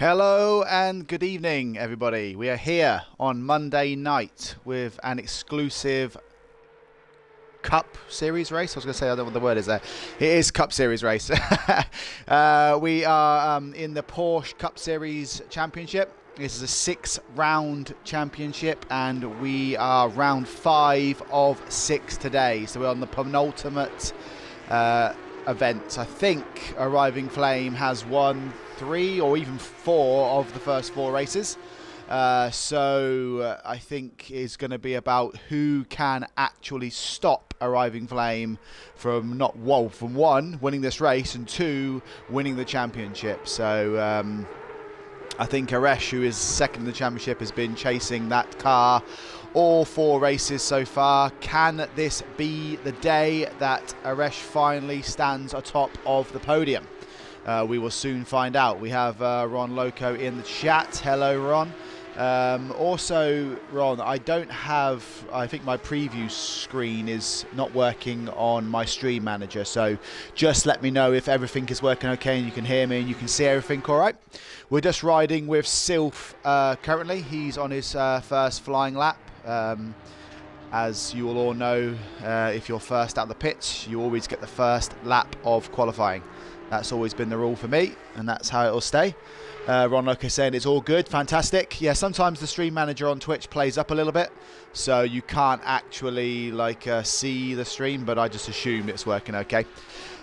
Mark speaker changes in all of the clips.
Speaker 1: Hello and good evening, everybody. We are here on Monday night with an exclusive Cup Series race. I was going to say, I don't know what the word is there. It is Cup Series race. We are in the Porsche Cup Series Championship. This is a 6-round championship, and we are round 5 of 6 today. So we're on the penultimate event. I think Arriving Flame has won 3 or even 4 of the first 4 races. So I think it's going to be about who can actually stop Arriving Flame from from 1, winning this race, and 2, winning the championship. So I think Aresh, who is second in the championship, has been chasing that car all 4 races so far. Can this be the day that Aresh finally stands atop of the podium? We will soon find out. We have Ron Loco in the chat. Hello, Ron. Also, Ron, I think my preview screen is not working on my stream manager, so just let me know if everything is working okay and you can hear me and you can see everything all right. We're just riding with Sylph currently. He's on his first flying lap. As you will all know, if you're first out the pits, you always get the first lap of qualifying. That's always been the rule for me, and that's how it will stay. Ron Loco saying it's all good, fantastic. Yeah, sometimes the stream manager on Twitch plays up a little bit, so you can't actually see the stream, but I just assume it's working okay.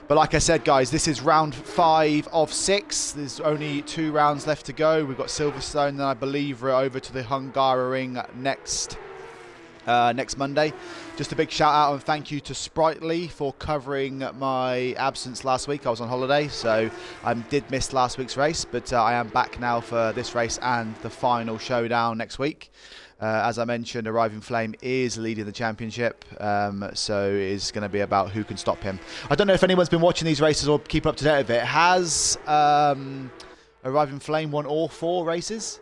Speaker 1: But like I said, guys, this is round 5 of 6. There's only 2 rounds left to go. We've got Silverstone, and I believe we're over to the Hungaroring next Monday. Just a big shout out and thank you to Sprightly for covering my absence last week. I was on holiday, so I did miss last week's race, but I am back now for this race and the final showdown next week. As I mentioned, Arriving Flame is leading the championship, so it's going to be about who can stop him. I don't know if anyone's been watching these races or keep up to date with it. Has Arriving Flame won all 4 races?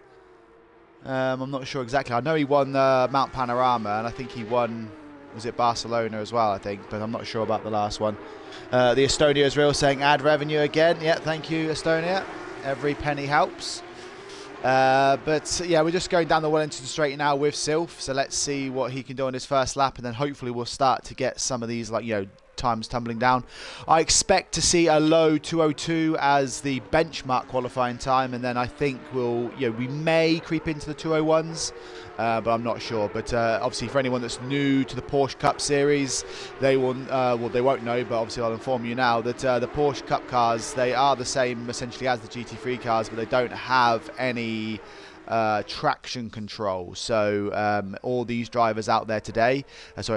Speaker 1: I'm not sure exactly. I know he won Mount Panorama, and I think he won, was it Barcelona as well, I think, but I'm not sure about the last one. The Estonia is real saying ad revenue again. Yeah, thank you, Estonia. Every penny helps. But yeah, we're just going down the Wellington Straight now with Sylph, so let's see what he can do on his first lap, and then hopefully we'll start to get some of these, times tumbling down. I expect to see a low 2:02 as the benchmark qualifying time, and then I think we may creep into the 2:01s, but I'm not sure. But obviously, for anyone that's new to the Porsche Cup Series, they will they won't know, but obviously I'll inform you now that the Porsche Cup cars, they are the same essentially as the GT3 cars, but they don't have any traction control. So all these drivers out there today,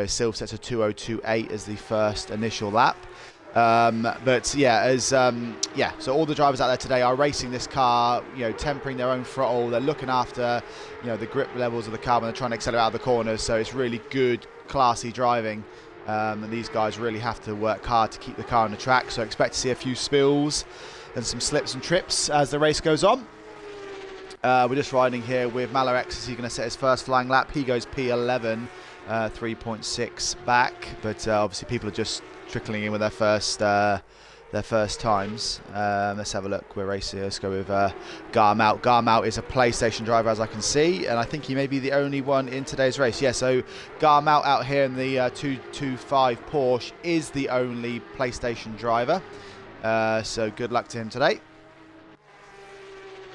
Speaker 1: Sylph sets a 2:02.8 as the first initial lap. But yeah, so all the drivers out there today are racing this car, tempering their own throttle. They're looking after, the grip levels of the car when they're trying to accelerate out of the corners. So it's really good, classy driving. And these guys really have to work hard to keep the car on the track. So I expect to see a few spills and some slips and trips as the race goes on. We're just riding here with Malorex as he's going to set his first flying lap. He goes P11, 3.6 back, but obviously people are just trickling in with their first times. Let's have a look. We're racing. Let's go with Garmout. Garmout is a PlayStation driver, as I can see, and I think he may be the only one in today's race. Yeah, so Garmout out here in the 225 Porsche is the only PlayStation driver. So good luck to him today.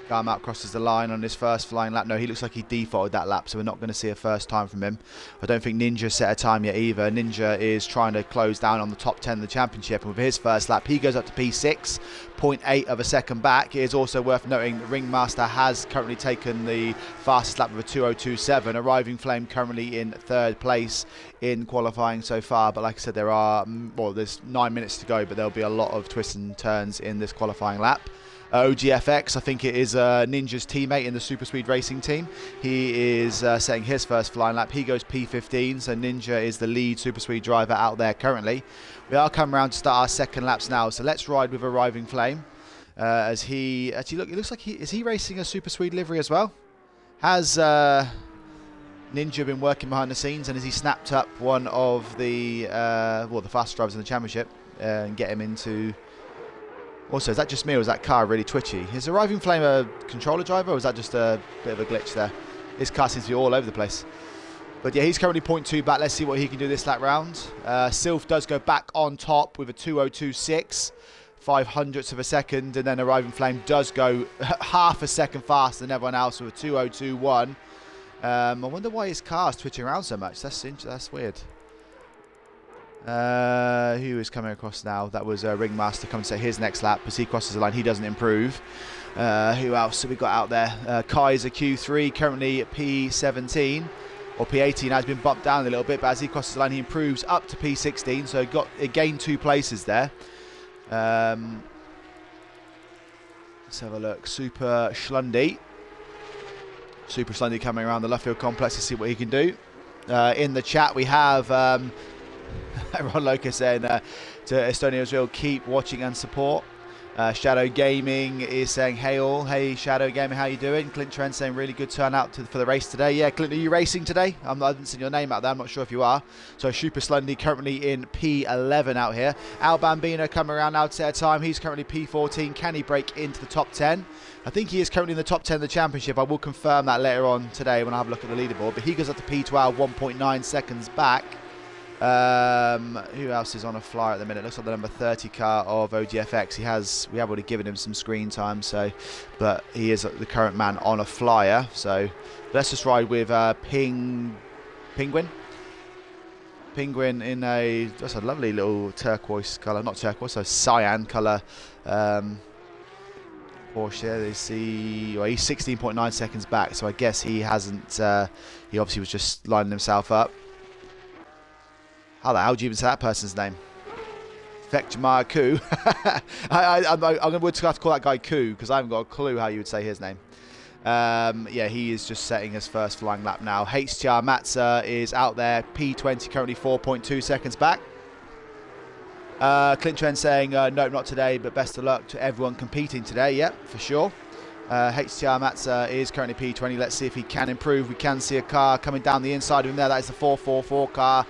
Speaker 1: Garmout crosses the line on his first flying lap. No, he looks like he defaulted that lap, so we're not going to see a first time from him. I don't think Ninja set a time yet either. Ninja is trying to close down on the top 10 of the championship, and with his first lap, he goes up to P6, 0.8 of a second back. It is also worth noting that Ringmaster has currently taken the fastest lap of a 2:02.7. Arriving Flame currently in 3rd place in qualifying so far, but like I said, there's 9 minutes to go, but there'll be a lot of twists and turns in this qualifying lap. OGFX, I think it is Ninja's teammate in the Super Speed Racing team. He is setting his first flying lap. He goes P15, so Ninja is the lead Super Speed driver out there currently. We are coming around to start our second laps now, so let's ride with Arriving Flame. As he actually it looks like is he racing a Super Speed livery as well? Has Ninja been working behind the scenes, and has he snapped up one of the fastest drivers in the championship and get him into Also, is that just me or is that car really twitchy? Is Arriving Flame a controller driver or is that just a bit of a glitch there? This car seems to be all over the place. But yeah, he's currently 0.2 back. Let's see what he can do this lap round. Sylph does go back on top with a 2:02.6, 0.05 of a second. And then Arriving Flame does go half a second faster than everyone else with a 2:02.1. I wonder why his car's twitching around so much. That's weird. Who is coming across now? That was Ringmaster coming to say his next lap. As he crosses the line, he doesn't improve. Who else have we got out there? Kaiser Q3, currently at P17. Or P18 has been bumped down a little bit, but as he crosses the line, he improves up to P16. So he gained 2 places there. Let's have a look. Super Schlundy coming around the Luffield complex to see what he can do. In the chat, we have Ron Loca saying to Estonia Israel, keep watching and support. Shadow Gaming is saying, hey all. Hey Shadow Gaming, how you doing? Clint Trent saying, really good turnout for the race today. Yeah, Clint, are you racing today? I haven't seen your name out there. I'm not sure if you are. So Super Slundy currently in P11 out here. Al Bambino coming around now to set a time. He's currently P14. Can he break into the top 10? I think he is currently in the top 10 of the championship. I will confirm that later on today when I have a look at the leaderboard. But he goes up to P12, 1.9 seconds back. Who else is on a flyer at the minute? Looks like the number 30 car of OGFX. We have already given him some screen time, but he is the current man on a flyer. So let's just ride with Penguin in just a lovely little turquoise colour, not turquoise, so cyan colour. Porsche. They see he's 16.9 seconds back, so I guess he hasn't. He obviously was just lining himself up. How the hell do you even say that person's name? Vecjamar Koo. I'm going to have to call that guy Koo because I haven't got a clue how you would say his name. Yeah, he is just setting his first flying lap now. HTR Matza is out there. P20 currently 4.2 seconds back. Clint Trent saying, no, not today, but best of luck to everyone competing today. Yep, for sure. HTR Matza is currently P20. Let's see if he can improve. We can see a car coming down the inside of him there. That is the 444 car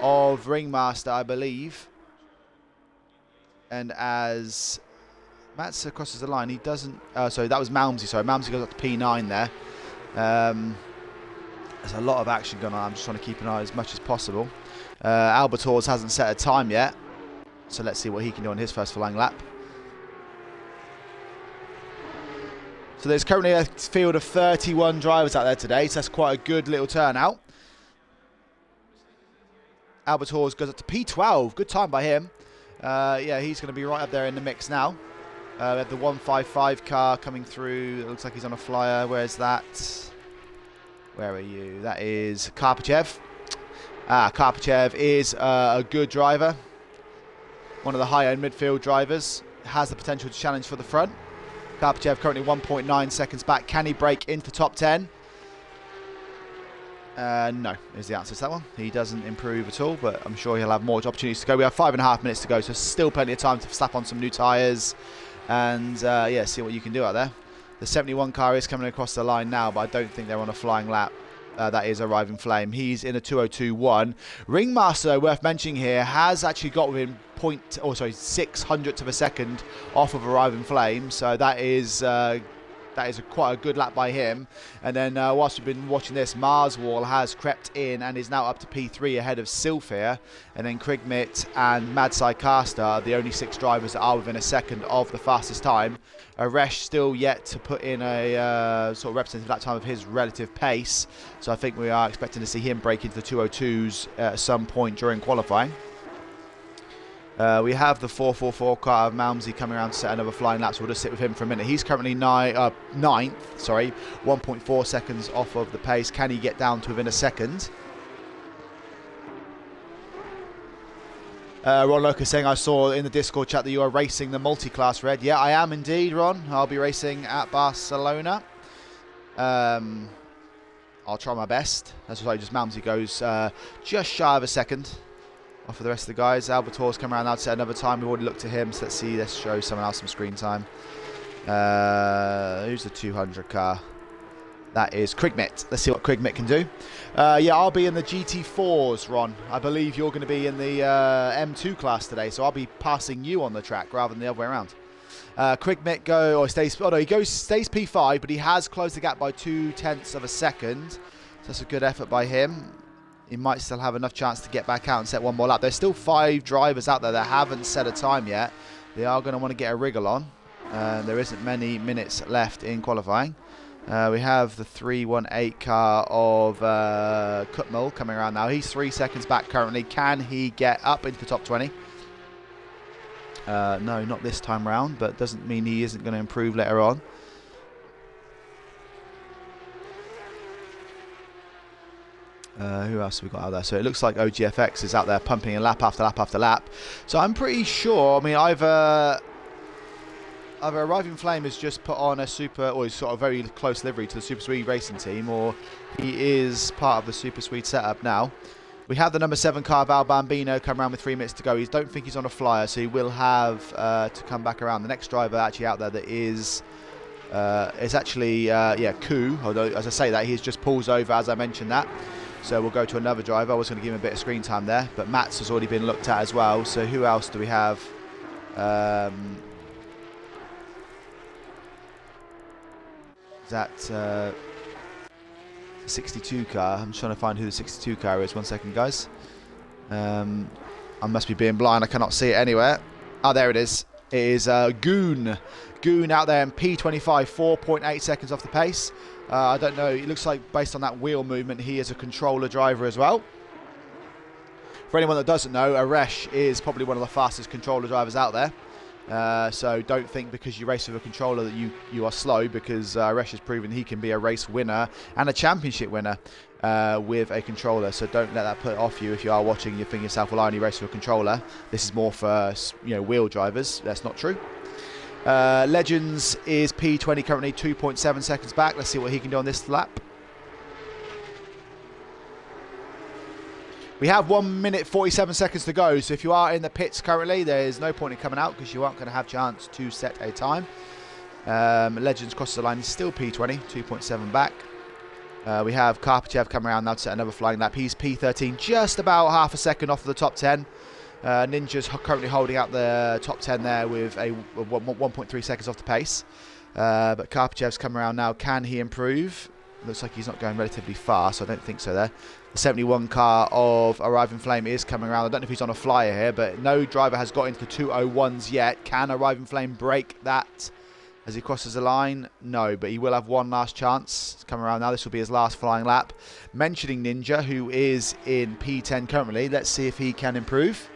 Speaker 1: of Ringmaster, I believe. And as Matza crosses the line, he doesn't... sorry, that was Malmsey. Sorry, Malmsey goes up to P9 there. There's a lot of action going on. I'm just trying to keep an eye as much as possible. Albertors hasn't set a time yet. So let's see what he can do on his first flying lap. So there's currently a field of 31 drivers out there today. So that's quite a good little turnout. Albertors goes up to P12. Good time by him. Yeah, he's going to be right up there in the mix now. We have the 155 car coming through. It looks like he's on a flyer. Where's that? Where are you? That is Karpachev. Karpachev is a good driver. One of the high-end midfield drivers. Has the potential to challenge for the front. Karpachev currently 1.9 seconds back. Can he break into top 10? No, is the answer to that one. He doesn't improve at all, but I'm sure he'll have more opportunities to go. We have 5.5 minutes to go, so still plenty of time to slap on some new tyres and yeah, see what you can do out there. The 71 car is coming across the line now, but I don't think they're on a flying lap. That is Arriving Flame. He's in a 2:02.1. Ringmaster, worth mentioning here, has actually got within 0.6 of a second off of Arriving Flame, so that is quite a good lap by him. And then whilst we've been watching this, Marswall has crept in and is now up to P3 ahead of Sylph here. And then Krigmit and Madsai Caster are the only 6 drivers that are within a second of the fastest time. Aresh still yet to put in a sort of representative lap time of his relative pace. So I think we are expecting to see him break into the 2:02s at some point during qualifying. We have the 444 car of Malmsey coming around to set another flying lap, so we'll just sit with him for a minute. He's currently 9th, 1.4 seconds off of the pace. Can he get down to within a second? Ron Loca saying, I saw in the Discord chat that you are racing the multi-class red. Yeah, I am indeed, Ron. I'll be racing at Barcelona. I'll try my best. That's why just Malmsey goes just shy of a second off of the rest of the guys. Albertors come around now to set another time. We've already looked at him, so let's show someone else some screen time. Who's the 200 car? That is Krigmit. Let's see what Krigmit can do. Yeah, I'll be in the GT4s, Ron. I believe you're going to be in the M2 class today, so I'll be passing you on the track rather than the other way around. Quick go, or stays, oh no, stays P5, but he has closed the gap by 0.2 of a second. So that's a good effort by him. He might still have enough chance to get back out and set one more lap. There's still 5 drivers out there that haven't set a time yet. They are going to want to get a wriggle on. There isn't many minutes left in qualifying. We have the 318 car of Kutmul coming around now. He's 3 seconds back currently. Can he get up into the top 20? No, not this time round, but doesn't mean he isn't going to improve later on. Who else have we got out there? So it looks like OGFX is out there pumping a lap after lap after lap. So I'm pretty sure, I mean, either Arriving Flame has just put on a super, or he's sort of very close livery to the Super Speed racing team, or he is part of the Super Speed setup now. We have the number 7 car, Val Bambino, come around with 3 minutes to go. He don't think he's on a flyer, so he will have to come back around. The next driver actually out there that is actually, Koo. Although, as I say that, he's just pulls over as I mentioned that. So we'll go to another driver. I was going to give him a bit of screen time there, but Mats has already been looked at as well. So who else do we have? That 62 car. I'm trying to find who the 62 car is. 1 second, guys. I must be being blind. I cannot see it anywhere. Oh, there it is. It is Goon. Goon out there in P25, 4.8 seconds off the pace. I don't know. It looks like based on that wheel movement, he is a controller driver as well. For anyone that doesn't know, Aresh is probably one of the fastest controller drivers out there. So don't think because you race with a controller that you are slow, because Aresh has proven he can be a race winner and a championship winner with a controller. So don't let that put off you if you are watching and you think yourself, well, I only race with a controller. This is more for wheel drivers. That's not true. Legends is P20 currently 2.7 seconds back. Let's see what he can do on this lap. We have 1 minute 47 seconds to go, so if you are in the pits currently, there is no point in coming out because you aren't going to have a chance to set a time. Legends crosses the line, he's still P20, 2.7 back. We have Karpachev coming around now to set another flying lap. He's P13, just about half a second off of the top 10. Ninja's currently holding out the top 10 there with a 1.3 seconds off the pace. But Karpachev's come around now. Can he improve? Looks like he's not going relatively fast, so I don't think so there. The 71 car of Arriving Flame is coming around. I don't know if he's on a flyer here, but no driver has got into the 201s yet. Can Arriving Flame break that as he crosses the line? No, but he will have one last chance to come around now. This will be his last flying lap. Mentioning Ninja, who is in P10 currently. Let's see if he can improve.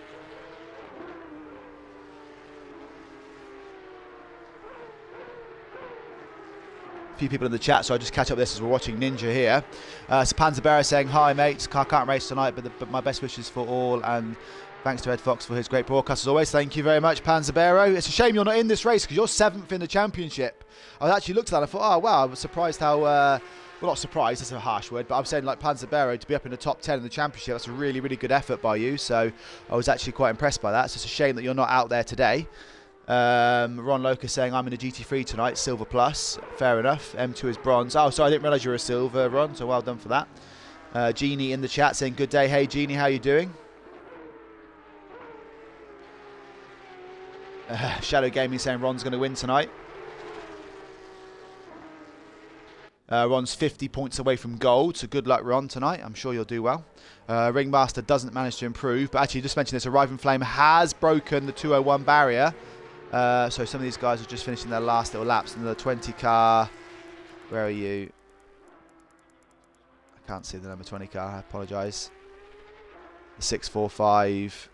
Speaker 1: Few people in the chat, so I'll just catch up with this as we're watching Ninja here. So Panzerbearer saying, hi mates, car can't race tonight, but my best wishes for all, and thanks to Ed Fox for his great broadcast as always. Thank you very much, Panzerbearer. It's a shame you're not in this race because you're 7th in the championship. I actually looked at that and I thought, oh wow, I was surprised how, well not surprised, that's a harsh word, but I'm saying like Panzerbearer to be up in the top 10 in the championship, that's a really, really good effort by you, so I was actually quite impressed by that. So it's a shame that you're not out there today. Ron Loca saying I'm in a GT3 tonight, silver plus. Fair enough. M2 is bronze. Oh, sorry, I didn't realise you were a silver, Ron, so well done for that. Jeannie in the chat saying good day. Hey Jeannie, how you doing? Shadow Gaming saying Ron's going to win tonight. Ron's 50 points away from gold, so good luck Ron tonight. I'm sure you'll do well. Ringmaster doesn't manage to improve, but actually just mentioned this, Arriving Flame has broken the 201 barrier. So some of these guys are just finishing their last little laps. And the 20 car, where are you? I can't see the number 20 car, I apologise. The 645.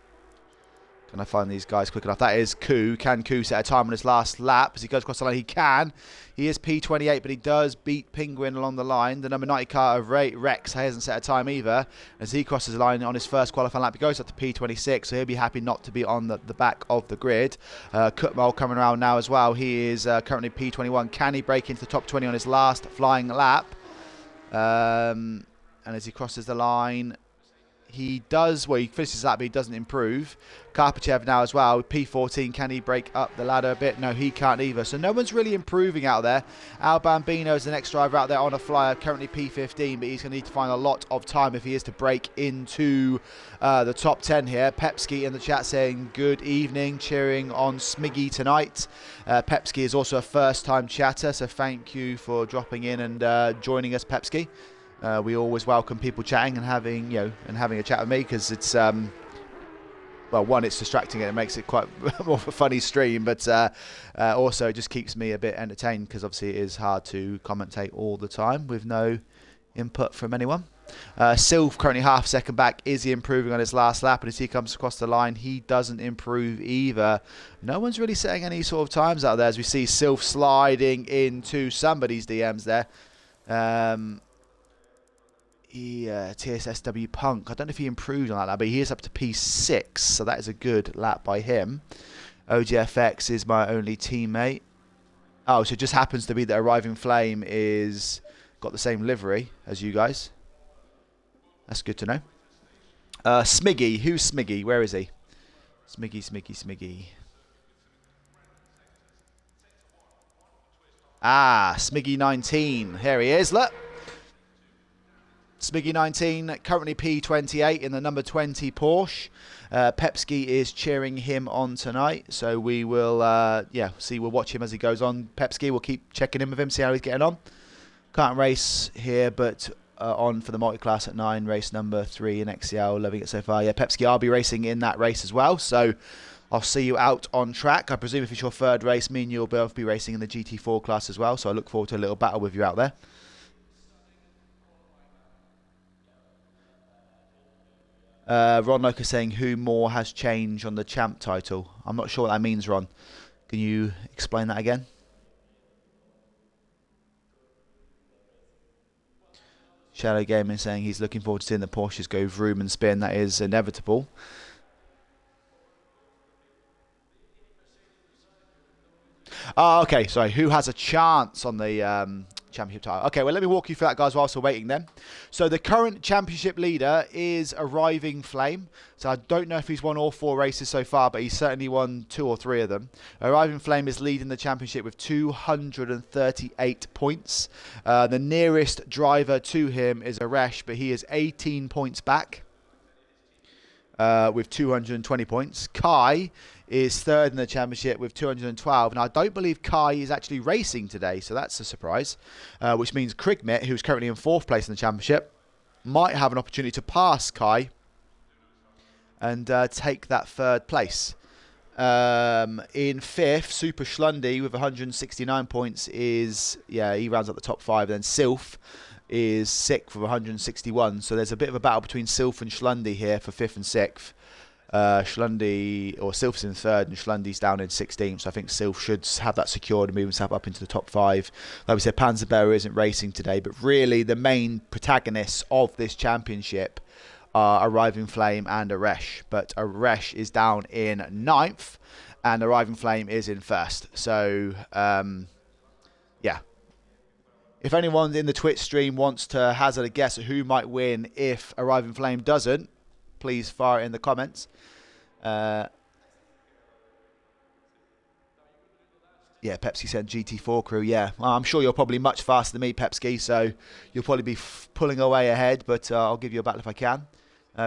Speaker 1: Can I find these guys quick enough? That is Koo. Can Koo set a time on his last lap as he goes across the line? He can. He is P28, but he does beat Penguin along the line. The number 90 car of Rex hasn't set a time either. As he crosses the line on his first qualifying lap, he goes up to P26, so he'll be happy not to be on the back of the grid. Kutmol coming around now as well. He is currently P21. Can he break into the top 20 on his last flying lap? And as he crosses the line, He does, well, he finishes that, but he doesn't improve. Karpachev now as well. P14, can he break up the ladder a bit? No, he can't either. So no one's really improving out there. Al Bambino is the next driver out there on a flyer, currently P15, but he's going to need to find a lot of time if he is to break into the top 10 here. Pepski in the chat saying good evening, cheering on Smiggy tonight. Pepski is also a first-time chatter, so thank you for dropping in and joining us, Pepski. We always welcome people chatting and having a chat with me, because it's well, one, it's distracting and it makes it quite more of a funny stream, but also it just keeps me a bit entertained, because obviously it is hard to commentate all the time with no input from anyone. Sylv currently half a second back. Is he improving on his last lap? And as he comes across the line, he doesn't improve either. No one's really setting any sort of times out there, as we see Sylv sliding into somebody's DMs there. TSSW Punk. I don't know if he improved on that lap, but he is up to P6, so that is a good lap by him. OGFX is my only teammate. Oh, so it just happens to be that Arriving Flame is got the same livery as you guys. That's good to know. Smiggy. Who's Smiggy? Where is he? Smiggy. Ah, Smiggy 19. Here he is. Look. Smiggy 19, currently P28 in the number 20 Porsche. Pepski is cheering him on tonight, so we will, we'll watch him as he goes on. Pepski, we'll keep checking in with him, see how he's getting on. Can't race here, but on for the multi-class at 9, race number 3 in XCL, loving it so far. Yeah, Pepski, I'll be racing in that race as well, so I'll see you out on track. I presume if it's your third race, me and you will both be racing in the GT4 class as well, so I look forward to a little battle with you out there. Ron Loker saying who more has changed on the champ title. I'm not sure what that means, Ron. Can you explain that again? Shadow Gaming saying he's looking forward to seeing the Porsches go vroom and spin. That is inevitable. Oh, okay, sorry. Who has a chance on the championship title? Okay, well, let me walk you through that, guys, whilst we're waiting then. So the current championship leader is Arriving Flame. So I don't know if he's won all 4 races so far, but he's certainly won 2 or 3 of them. Arriving Flame is leading the championship with 238 points. The nearest driver to him is Aresh, but he is 18 points back with 220 points. Kai is third in the championship with 212. And I don't believe Kai is actually racing today, so that's a surprise. Which means Krigmit, who's currently in 4th place in the championship, might have an opportunity to pass Kai and take that 3rd place. In 5th, Super Schlundy with 169 points is, he rounds up the top 5. Then Sylph is 6th with 161. So there's a bit of a battle between Sylph and Schlundy here for 5th and 6th. Sylph's in 3rd and Schlundy's down in 16th, so I think Sylph should have that secured and move himself up into the top 5. Like we said, Panzerbearer isn't racing today, but really the main protagonists of this championship are Arriving Flame and Aresh, but Aresh is down in 9th and Arriving Flame is in 1st. So if anyone in the Twitch stream wants to hazard a guess at who might win if Arriving Flame doesn't, please fire it in the comments. Pepsi said GT4 crew. Yeah, well, I'm sure you're probably much faster than me, Pepsi, so you'll probably be pulling away ahead, but I'll give you a battle if I can.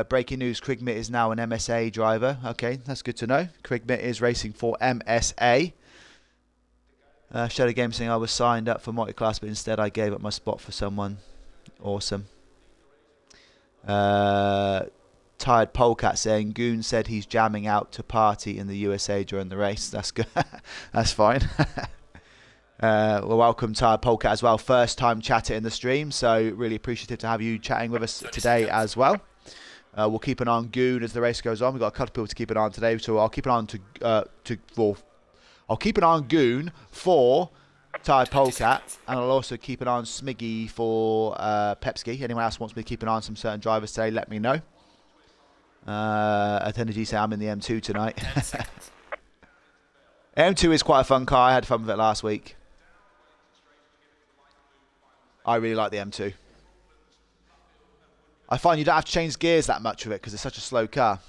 Speaker 1: Breaking news, Krigmit is now an MSA driver. Okay, that's good to know. Krigmit is racing for MSA. Shadow Game saying I was signed up for multi-class, but instead I gave up my spot for someone. Awesome. Tired Polecat saying Goon said he's jamming out to party in the USA during the race. That's good. That's fine. Well, welcome Tired Polecat as well. First time chatter in the stream, so really appreciative to have you chatting with us today as well. We'll keep an eye on Goon as the race goes on. We've got a couple of people to keep an eye on today, so I'll keep an eye on I'll keep an eye on Goon for Tired Polecat, and I'll also keep an eye on Smiggy for Pepski. Anyone else wants me to keep an eye on some certain drivers today, let me know. Attenergy say I'm in the M2 tonight. M2 is quite a fun car. I had fun with it last week. I really like the M2. I find you don't have to change gears that much with it because it's such a slow car.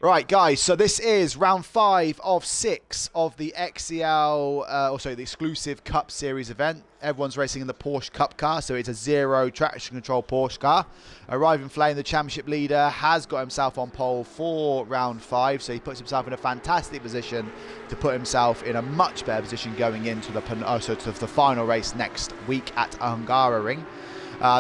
Speaker 1: Right, guys, so this is round 5 of 6 of the the exclusive Cup Series event. Everyone's racing in the Porsche Cup car, so it's a zero traction control Porsche car. Arriving Flame, the championship leader, has got himself on pole for round 5, so he puts himself in a fantastic position to put himself in a much better position going into the final race next week at Hungaroring.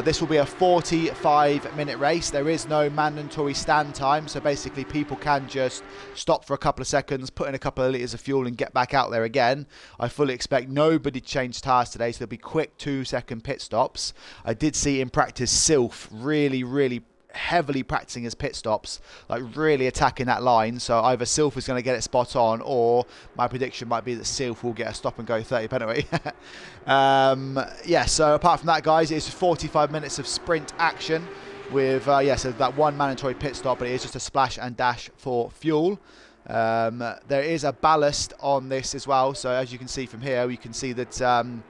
Speaker 1: This will be a 45-minute race. There is no mandatory stand time, so basically people can just stop for a couple of seconds, put in a couple of litres of fuel and get back out there again. I fully expect nobody to change tyres today, so there'll be quick 2-second pit stops. I did see in practice Sylph really heavily practicing his pit stops, like really attacking that line. So either Sylph is going to get it spot on, or my prediction might be that Sylph will get a stop and go 30 penalty. Yeah, so apart from that, guys, it's 45 minutes of sprint action with so that one mandatory pit stop, but it is just a splash and dash for fuel. There is a ballast on this as well, so as you can see from here, you can see that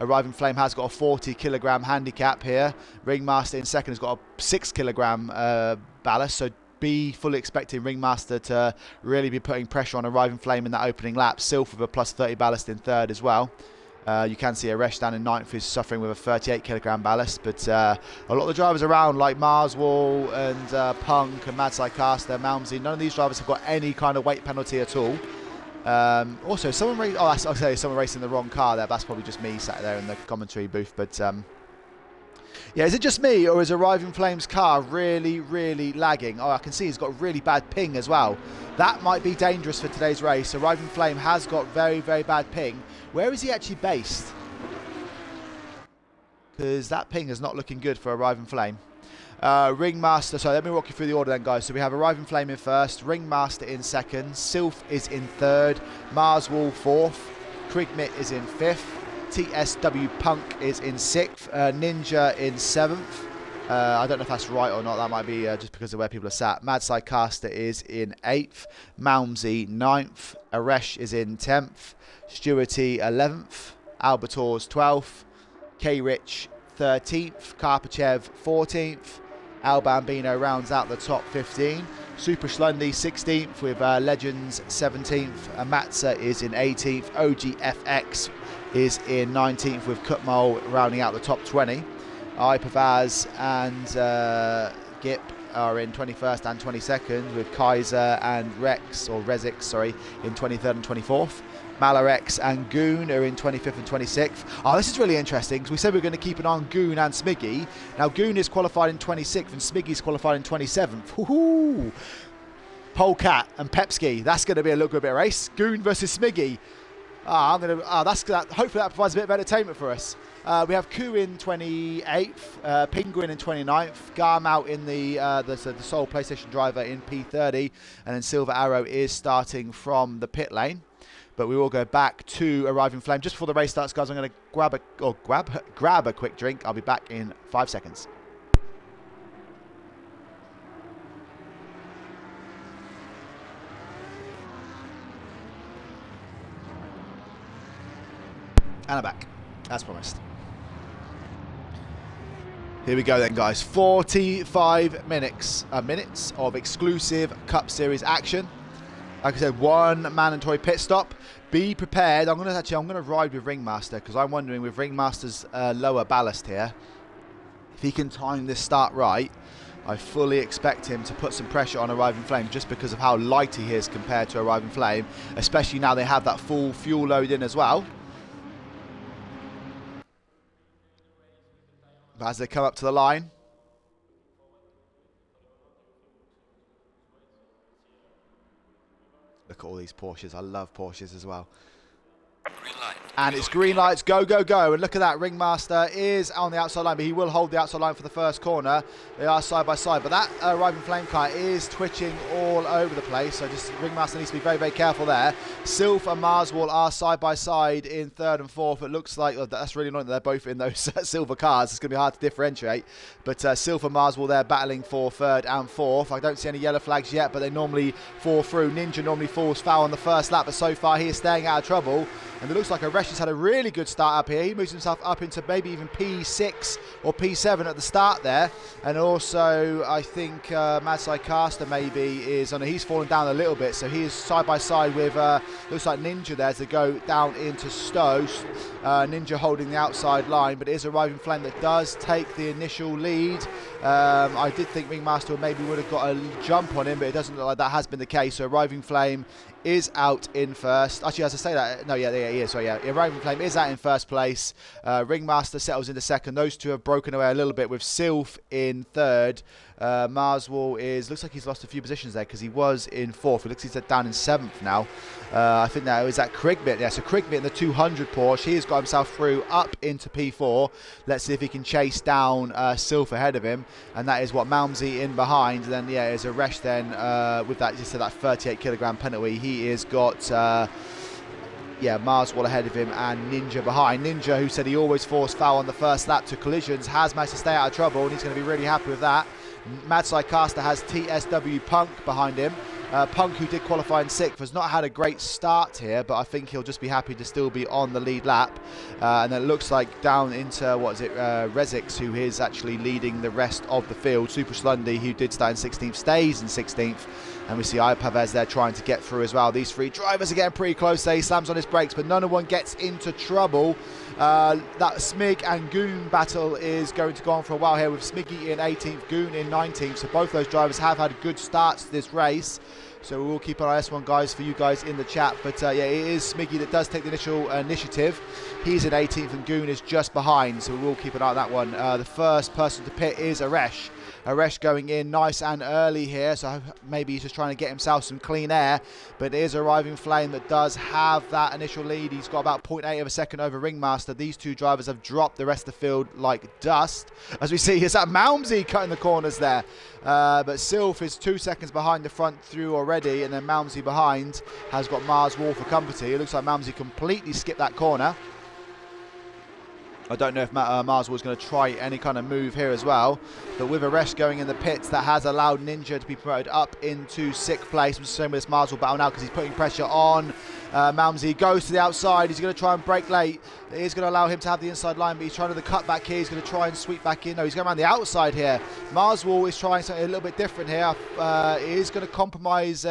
Speaker 1: Arriving Flame has got a 40 kilogram handicap here. Ringmaster in second has got a 6 kilogram ballast, so be fully expecting Ringmaster to really be putting pressure on Arriving Flame in that opening lap. Sylph with a plus 30 ballast in third as well. You can see Aresh down in ninth who's suffering with a 38 kilogram ballast, but a lot of the drivers around like Marswell and Punk and Madsai Caster, Malmsey, none of these drivers have got any kind of weight penalty at all. Also, someone racing the wrong car there. That's probably just me sat there in the commentary booth, but yeah, is it just me, or is Arriving Flame's car really lagging? Oh, I can see he's got a really bad ping as well. That might be dangerous for today's race. Arriving Flame has got very bad ping. Where is he actually based? Because that ping is not looking good for Arriving Flame. Ringmaster, so let me walk you through the order then, guys. So we have Arriving Flame in first, Ringmaster in second, Sylph is in third, Marswell fourth, Krigmit is in fifth, TSW Punk is in sixth, Ninja in seventh. I don't know if that's right or not. That might be just because of where people are sat. Madsai Caster is in 8th. Malmsey 9th. Aresh is in 10th. Stewarty 11th. Albator's 12th. K-Rich 13th. Karpachev 14th. Al Bambino rounds out the top 15. Super Schlundy 16th with Legends 17th. Amatsa is in 18th. OGFX is in 19th with Kutmol rounding out the top 20. Ipavaz and Gip are in 21st and 22nd with Kaiser and Rezix in 23rd and 24th. Malarex and Goon are in 25th and 26th. Oh, this is really interesting because we said we were going to keep an eye on Goon and Smiggy. Now Goon is qualified in 26th and Smiggy's qualified in 27th. Woohoo! Polecat and Pepski. That's going to be a little bit of race. Goon versus Smiggy. Hopefully that provides a bit of entertainment for us. We have Ku in 28th, Penguin in 29th, Garmout in the sole PlayStation driver in P30, and then Silver Arrow is starting from the pit lane. But we will go back to Arriving Flame just before the race starts, guys. I'm going to grab a quick drink. I'll be back in 5 seconds. And I'm back, as promised. Here we go then, guys. 45 minutes of exclusive Cup Series action. Like I said, one mandatory pit stop. Be prepared. I'm going to ride with Ringmaster because I'm wondering with Ringmaster's lower ballast here, if he can time this start right, I fully expect him to put some pressure on Arriving Flame just because of how light he is compared to Arriving Flame, especially now they have that full fuel load in as well. But as they come up to the line, look at all these Porsches. I love Porsches as well. And it's green lights, go, go, go. And look at that, Ringmaster is on the outside line, but he will hold the outside line for the first corner. They are side by side, but that Arriving Flame car is twitching all over the place. So just Ringmaster needs to be very careful there. Sylph and Marswell are side by side in third and fourth. It looks like, that's really annoying that they're both in those silver cars. It's going to be hard to differentiate. But Sylph and Marswell, they're battling for third and fourth. I don't see any yellow flags yet, but they normally fall through. Ninja normally falls foul on the first lap, but so far he is staying out of trouble. And it looks like Aresh has had a really good start up here. He moves himself up into maybe even P6 or P7 at the start there. And also, I think Madsai Caster maybe is on. He's fallen down a little bit, so he is side by side with looks like Ninja there to go down into Stowe. Ninja holding the outside line, but it is a Roving Flame that does take the initial lead. I did think Ringmaster maybe would have got a jump on him, but it doesn't look like that has been the case. So Roving Flame is out in first. Actually, as I say that, no, yeah, he is. So yeah, Roving Flame is out in first place. Ringmaster settles into second. Those two have broken away a little bit with Sylph in third. Marswell looks like he's lost a few positions there because he was in fourth. It looks like he's down in seventh now. I think that is that Krigmit. Yeah, so Krigmit in the 200 Porsche. He has got himself through up into P4. Let's see if he can chase down Sylph ahead of him. And that is what Malmsey in behind. And then, yeah, is Aresh then with that, just that 38 kilogram penalty. He has got... Marswell ahead of him and Ninja behind. Ninja, who said he always forced foul on the first lap to collisions, has managed to stay out of trouble, and he's going to be really happy with that. Madsai Caster has TSW Punk behind him. Punk, who did qualify in 6th, has not had a great start here, but I think he'll just be happy to still be on the lead lap. And it looks like down into, Rezix, who is actually leading the rest of the field. Super Slundy, who did start in 16th, stays in 16th. And we see Ipavez there trying to get through as well. These three drivers are getting pretty close there. He slams on his brakes, but none of one gets into trouble. That Smig and Goon battle is going to go on for a while here, with Smiggy in 18th, Goon in 19th. So both those drivers have had good starts to this race. So we'll keep an eye on this one, guys, for you guys in the chat. But yeah, it is Smiggy that does take the initial initiative. He's in 18th and Goon is just behind. So we'll keep an eye on that one. The first person to pit is Aresh. Aresh going in nice and early here, so maybe he's just trying to get himself some clean air, but it is a Roving Flame that does have that initial lead. He's got about 0.8 of a second over Ringmaster. These two drivers have dropped the rest of the field like dust. As we see, is that Malmsey cutting the corners there, but Sylph is 2 seconds behind the front through already, and then Malmsey behind has got Marswell for company. It looks like Malmsey completely skipped that corner. I don't know if Marswell is going to try any kind of move here as well. But with Aresh going in the pits, that has allowed Ninja to be promoted up into 6th place. I'm same with this Marswell battle now because he's putting pressure on Malmsey. He goes to the outside. He's going to try and brake late. It is going to allow him to have the inside line, but he's trying to do the cut back here. He's going to try and sweep back in. No, he's going around the outside here. Marswell is trying something a little bit different here. He is going to compromise...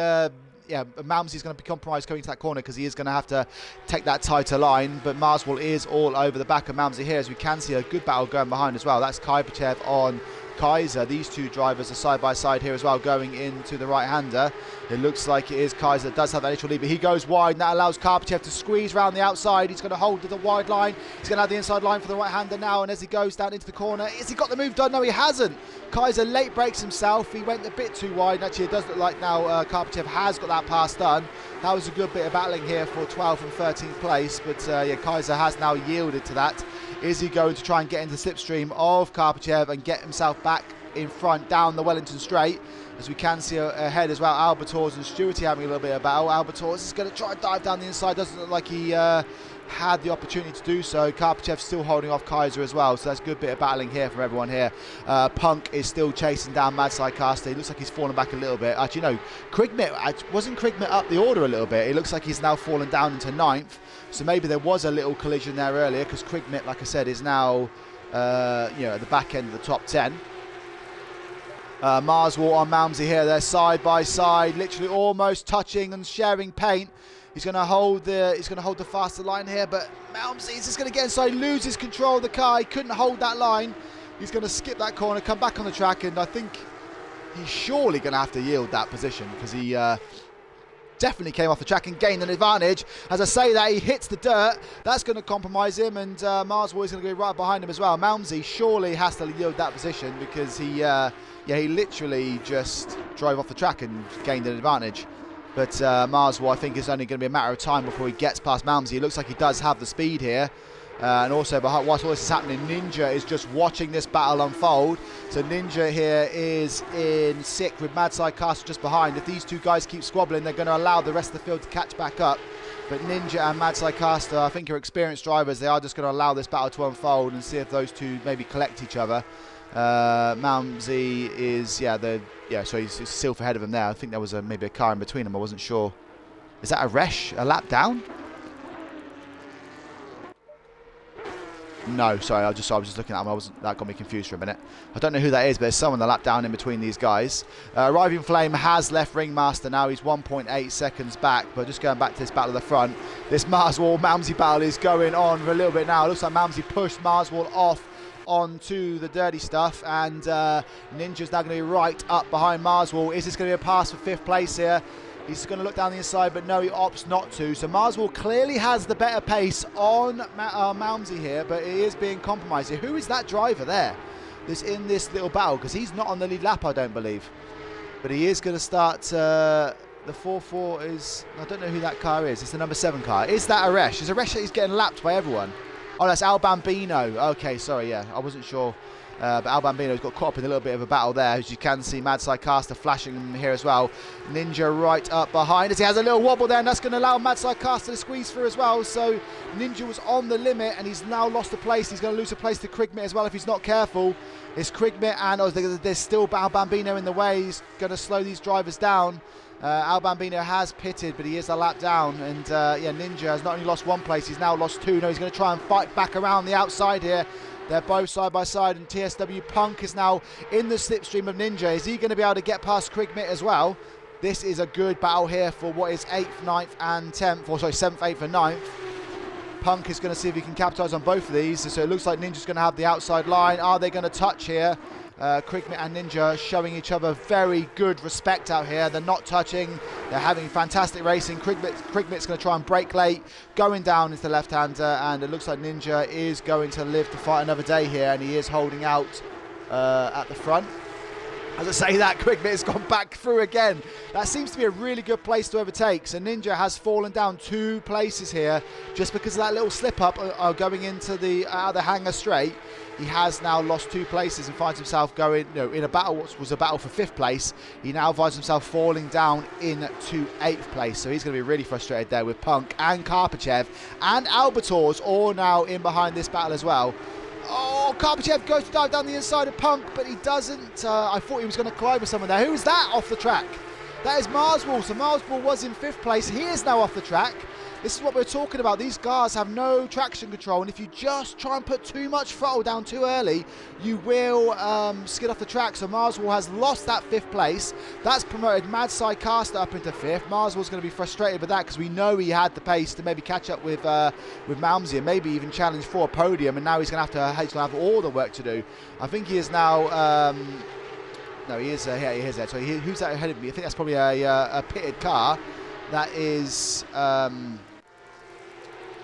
Speaker 1: Malmsey's going to be compromised going into that corner because he is going to have to take that tighter line. But Marswell is all over the back of Malmsey here, as we can see a good battle going behind as well. That's Kaipachev on Kaiser. These two drivers are side by side here as well, going into the right-hander. It looks like it is Kaiser that does have that initial lead, but he goes wide, and that allows Karpachev to squeeze around the outside. He's going to hold to the wide line. He's going to have the inside line for the right-hander now, and as he goes down into the corner, has he got the move done? No, he hasn't. Kaiser late breaks himself. He went a bit too wide, and actually it does look like now Karpachev has got that pass done. That was a good bit of battling here for 12th and 13th place, but Kaiser has now yielded to that. Is he going to try and get into the slipstream of Karpachev and get himself back in front down the Wellington Straight? As we can see ahead as well, Albators and Stewarty having a little bit of battle. Albators is going to try and dive down the inside. Doesn't look like he had the opportunity to do so. Karpachev still holding off Kaiser as well, so that's a good bit of battling here from everyone here. Punk is still chasing down Madsai Caster. He looks like he's fallen back a little bit. Actually, no, wasn't Krigmit up the order a little bit? It looks like he's now fallen down into 9th. So maybe there was a little collision there earlier, because Krigmit, like I said, is now at the back end of the top 10. Marswell on Malmsey here. They're side by side, literally almost touching and sharing paint. He's going to hold the faster line here, but Malmsey is just going to get inside, loses control of the car. He couldn't hold that line. He's going to skip that corner, come back on the track, and I think he's surely going to have to yield that position, because he definitely came off the track and gained an advantage. As I say that, he hits the dirt. That's going to compromise him, and Marswell is going to go right behind him as well. Malmsey surely has to yield that position, because he literally just drove off the track and gained an advantage. But Marswell, I think, is only going to be a matter of time before he gets past Malmsey. It looks like he does have the speed here. And also, whilst all this is happening, Ninja is just watching this battle unfold. So Ninja here is in 6th with Madsai Caster just behind. If these two guys keep squabbling, they're going to allow the rest of the field to catch back up. But Ninja and Madsai Caster, I think, are experienced drivers. They are just going to allow this battle to unfold and see if those two maybe collect each other. Malmsey is, so he's Sylph ahead of him there. I think there was maybe a car in between them. I wasn't sure. Is that a Resh? A lap down? No, sorry, I was just looking at him. That got me confused for a minute. I don't know who that is, but there's someone that lap down in between these guys. Arriving Flame has left Ringmaster now. He's 1.8 seconds back, but just going back to this battle at the front. This Marswall-Malmsey battle is going on for a little bit now. It looks like Malmsey pushed Marswall off onto the dirty stuff, and Ninja's now going to be right up behind Marswall. Is this going to be a pass for 5th place here? He's going to look down the inside, but no, he opts not to. So Marswall clearly has the better pace on Malmsey here, but he is being compromised here. Who is that driver there that's in this little battle? Because he's not on the lead lap, I don't believe. But he is going to start... the 4-4 is... I don't know who that car is. It's the number 7 car. Is that Aresh? Is Aresh that he's getting lapped by everyone? Oh, that's Al Bambino. Okay, sorry, yeah. I wasn't sure. But Al Bambino's got caught up in a little bit of a battle there. As you can see, Mad Caster flashing him here as well. Ninja right up behind as he has a little wobble there, and that's going to allow Mad Caster to squeeze through as well. So Ninja was on the limit, and he's now lost a place. He's going to lose a place to Krigmit as well if he's not careful. It's Krigmit, and there's still Al Bambino in the way. He's going to slow these drivers down. Al Bambino has pitted, but he is a lap down, and yeah, Ninja has not only lost 1 place, he's now lost 2. No, he's going to try and fight back around the outside here. They're both side by side, and TSW Punk is now in the slipstream of Ninja. Is he going to be able to get past Krigmit as well? This is a good battle here for what is 8th, 9th and 10th, or sorry, 7th, 8th and 9th. Punk is going to see if he can capitalise on both of these. So it looks like Ninja's going to have the outside line. Are they going to touch here? Krigmit and Ninja showing each other very good respect out here. They're not touching. They're having fantastic racing. Krigmit's going to try and brake late, going down into the left-hander, and it looks like Ninja is going to live to fight another day here, and he is holding out at the front. As I say that, Krigmit has gone back through again. That seems to be a really good place to overtake. So Ninja has fallen down 2 places here just because of that little slip-up going into the hangar straight. He has now lost 2 places and finds himself going, in a battle, what was a battle for 5th place. He now finds himself falling down into 8th place. So he's going to be really frustrated there with Punk and Karpachev and Albators all now in behind this battle as well. Oh, Karpachev goes to dive down the inside of Punk, but he doesn't. I thought he was going to collide with someone there. Who is that off the track? That is Marswall. So Marswall was in 5th place. He is now off the track. This is what we're talking about. These cars have no traction control, and if you just try and put too much throttle down too early, you will skid off the track. So Marswall has lost that 5th place. That's promoted Mad Caster up into 5th. Marswall's going to be frustrated with that because we know he had the pace to maybe catch up with Malmsey and maybe even challenge for a podium, and now he's going to have all the work to do. I think he is now... no, he is here. He is there. So who's that ahead of me? I think that's probably a pitted car. That is...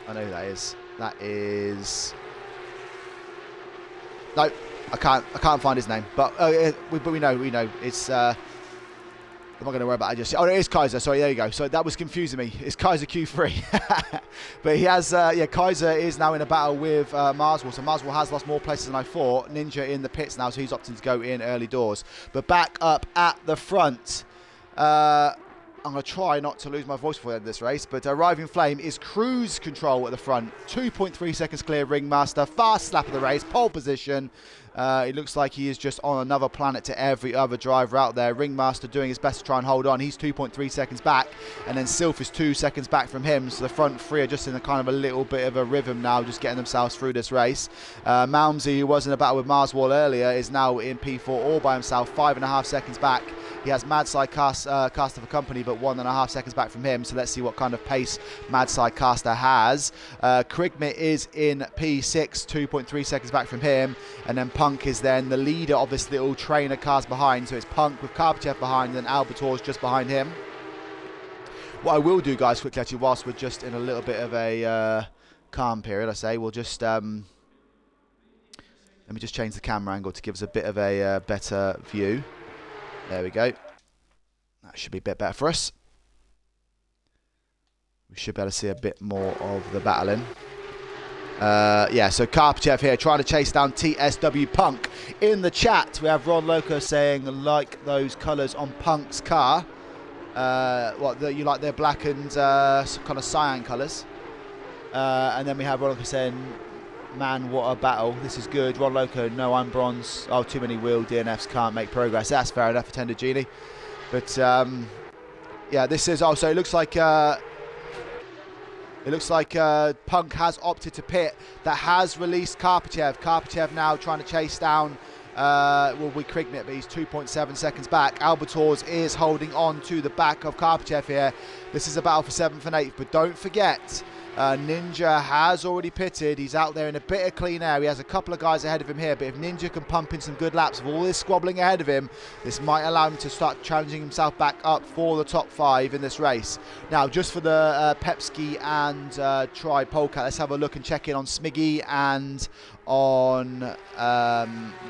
Speaker 1: I know who that is. That is... No, I can't find his name. But we know. It's... I'm not going to worry about it just yet. Oh, it is Kaiser. Sorry, there you go. So that was confusing me. It's Kaiser Q3. But he has... Kaiser is now in a battle with Marswall. So Marswall has lost more places than I thought. Ninja in the pits now, so he's opting to go in early doors. But back up at the front... I'm going to try not to lose my voice before the end of this race, but Arriving Flame is cruise control at the front. 2.3 seconds clear, Ringmaster. Fast lap of the race, pole position. It looks like he is just on another planet to every other driver out there. Ringmaster doing his best to try and hold on. He's 2.3 seconds back, and then Sylph is 2 seconds back from him. So the front 3 are just in a kind of a little bit of a rhythm now, just getting themselves through this race. Malmsey, who was in a battle with Marswall earlier, is now in P4 all by himself, 5.5 seconds back. He has Mad Caster for company, but 1.5 seconds back from him. So let's see what kind of pace Mad Caster has. Krigmit is in P6, 2.3 seconds back from him. And then Punk is then the leader of this little train of cars behind. So it's Punk with Karpachev behind, and then Albator's just behind him. What I will do, guys, quickly, actually, whilst we're just in a little bit of a calm period, I say, we'll just... let me just change the camera angle to give us a bit of a better view. There we go. That should be a bit better for us. We should be able to see a bit more of the battling. Yeah, so Karpachev here trying to chase down TSW Punk. In the chat, we have Ron Loco saying, like those colours on Punk's car. You like their black and kind of cyan colours. And then we have Ron Loco saying, man, what a battle. This is good. Ron Loco, no, I'm bronze. Oh, too many wheel DNFs, can't make progress. That's fair enough, attended Genie. But, yeah, this is... Oh, so it looks like... It looks like Punk has opted to pit. That has released Karpachev. Karpachev now trying to chase down will be Krignit, but he's 2.7 seconds back. Albators is holding on to the back of Karpachev here. This is a battle for 7th and 8th, but don't forget, Ninja has already pitted. He's out there in a bit of clean air. He has a couple of guys ahead of him here, but if Ninja can pump in some good laps with all this squabbling ahead of him, this might allow him to start challenging himself back up for the top 5 in this race. Now, just for the Pepski and Tri Polecat, let's have a look and check in on Smiggy and on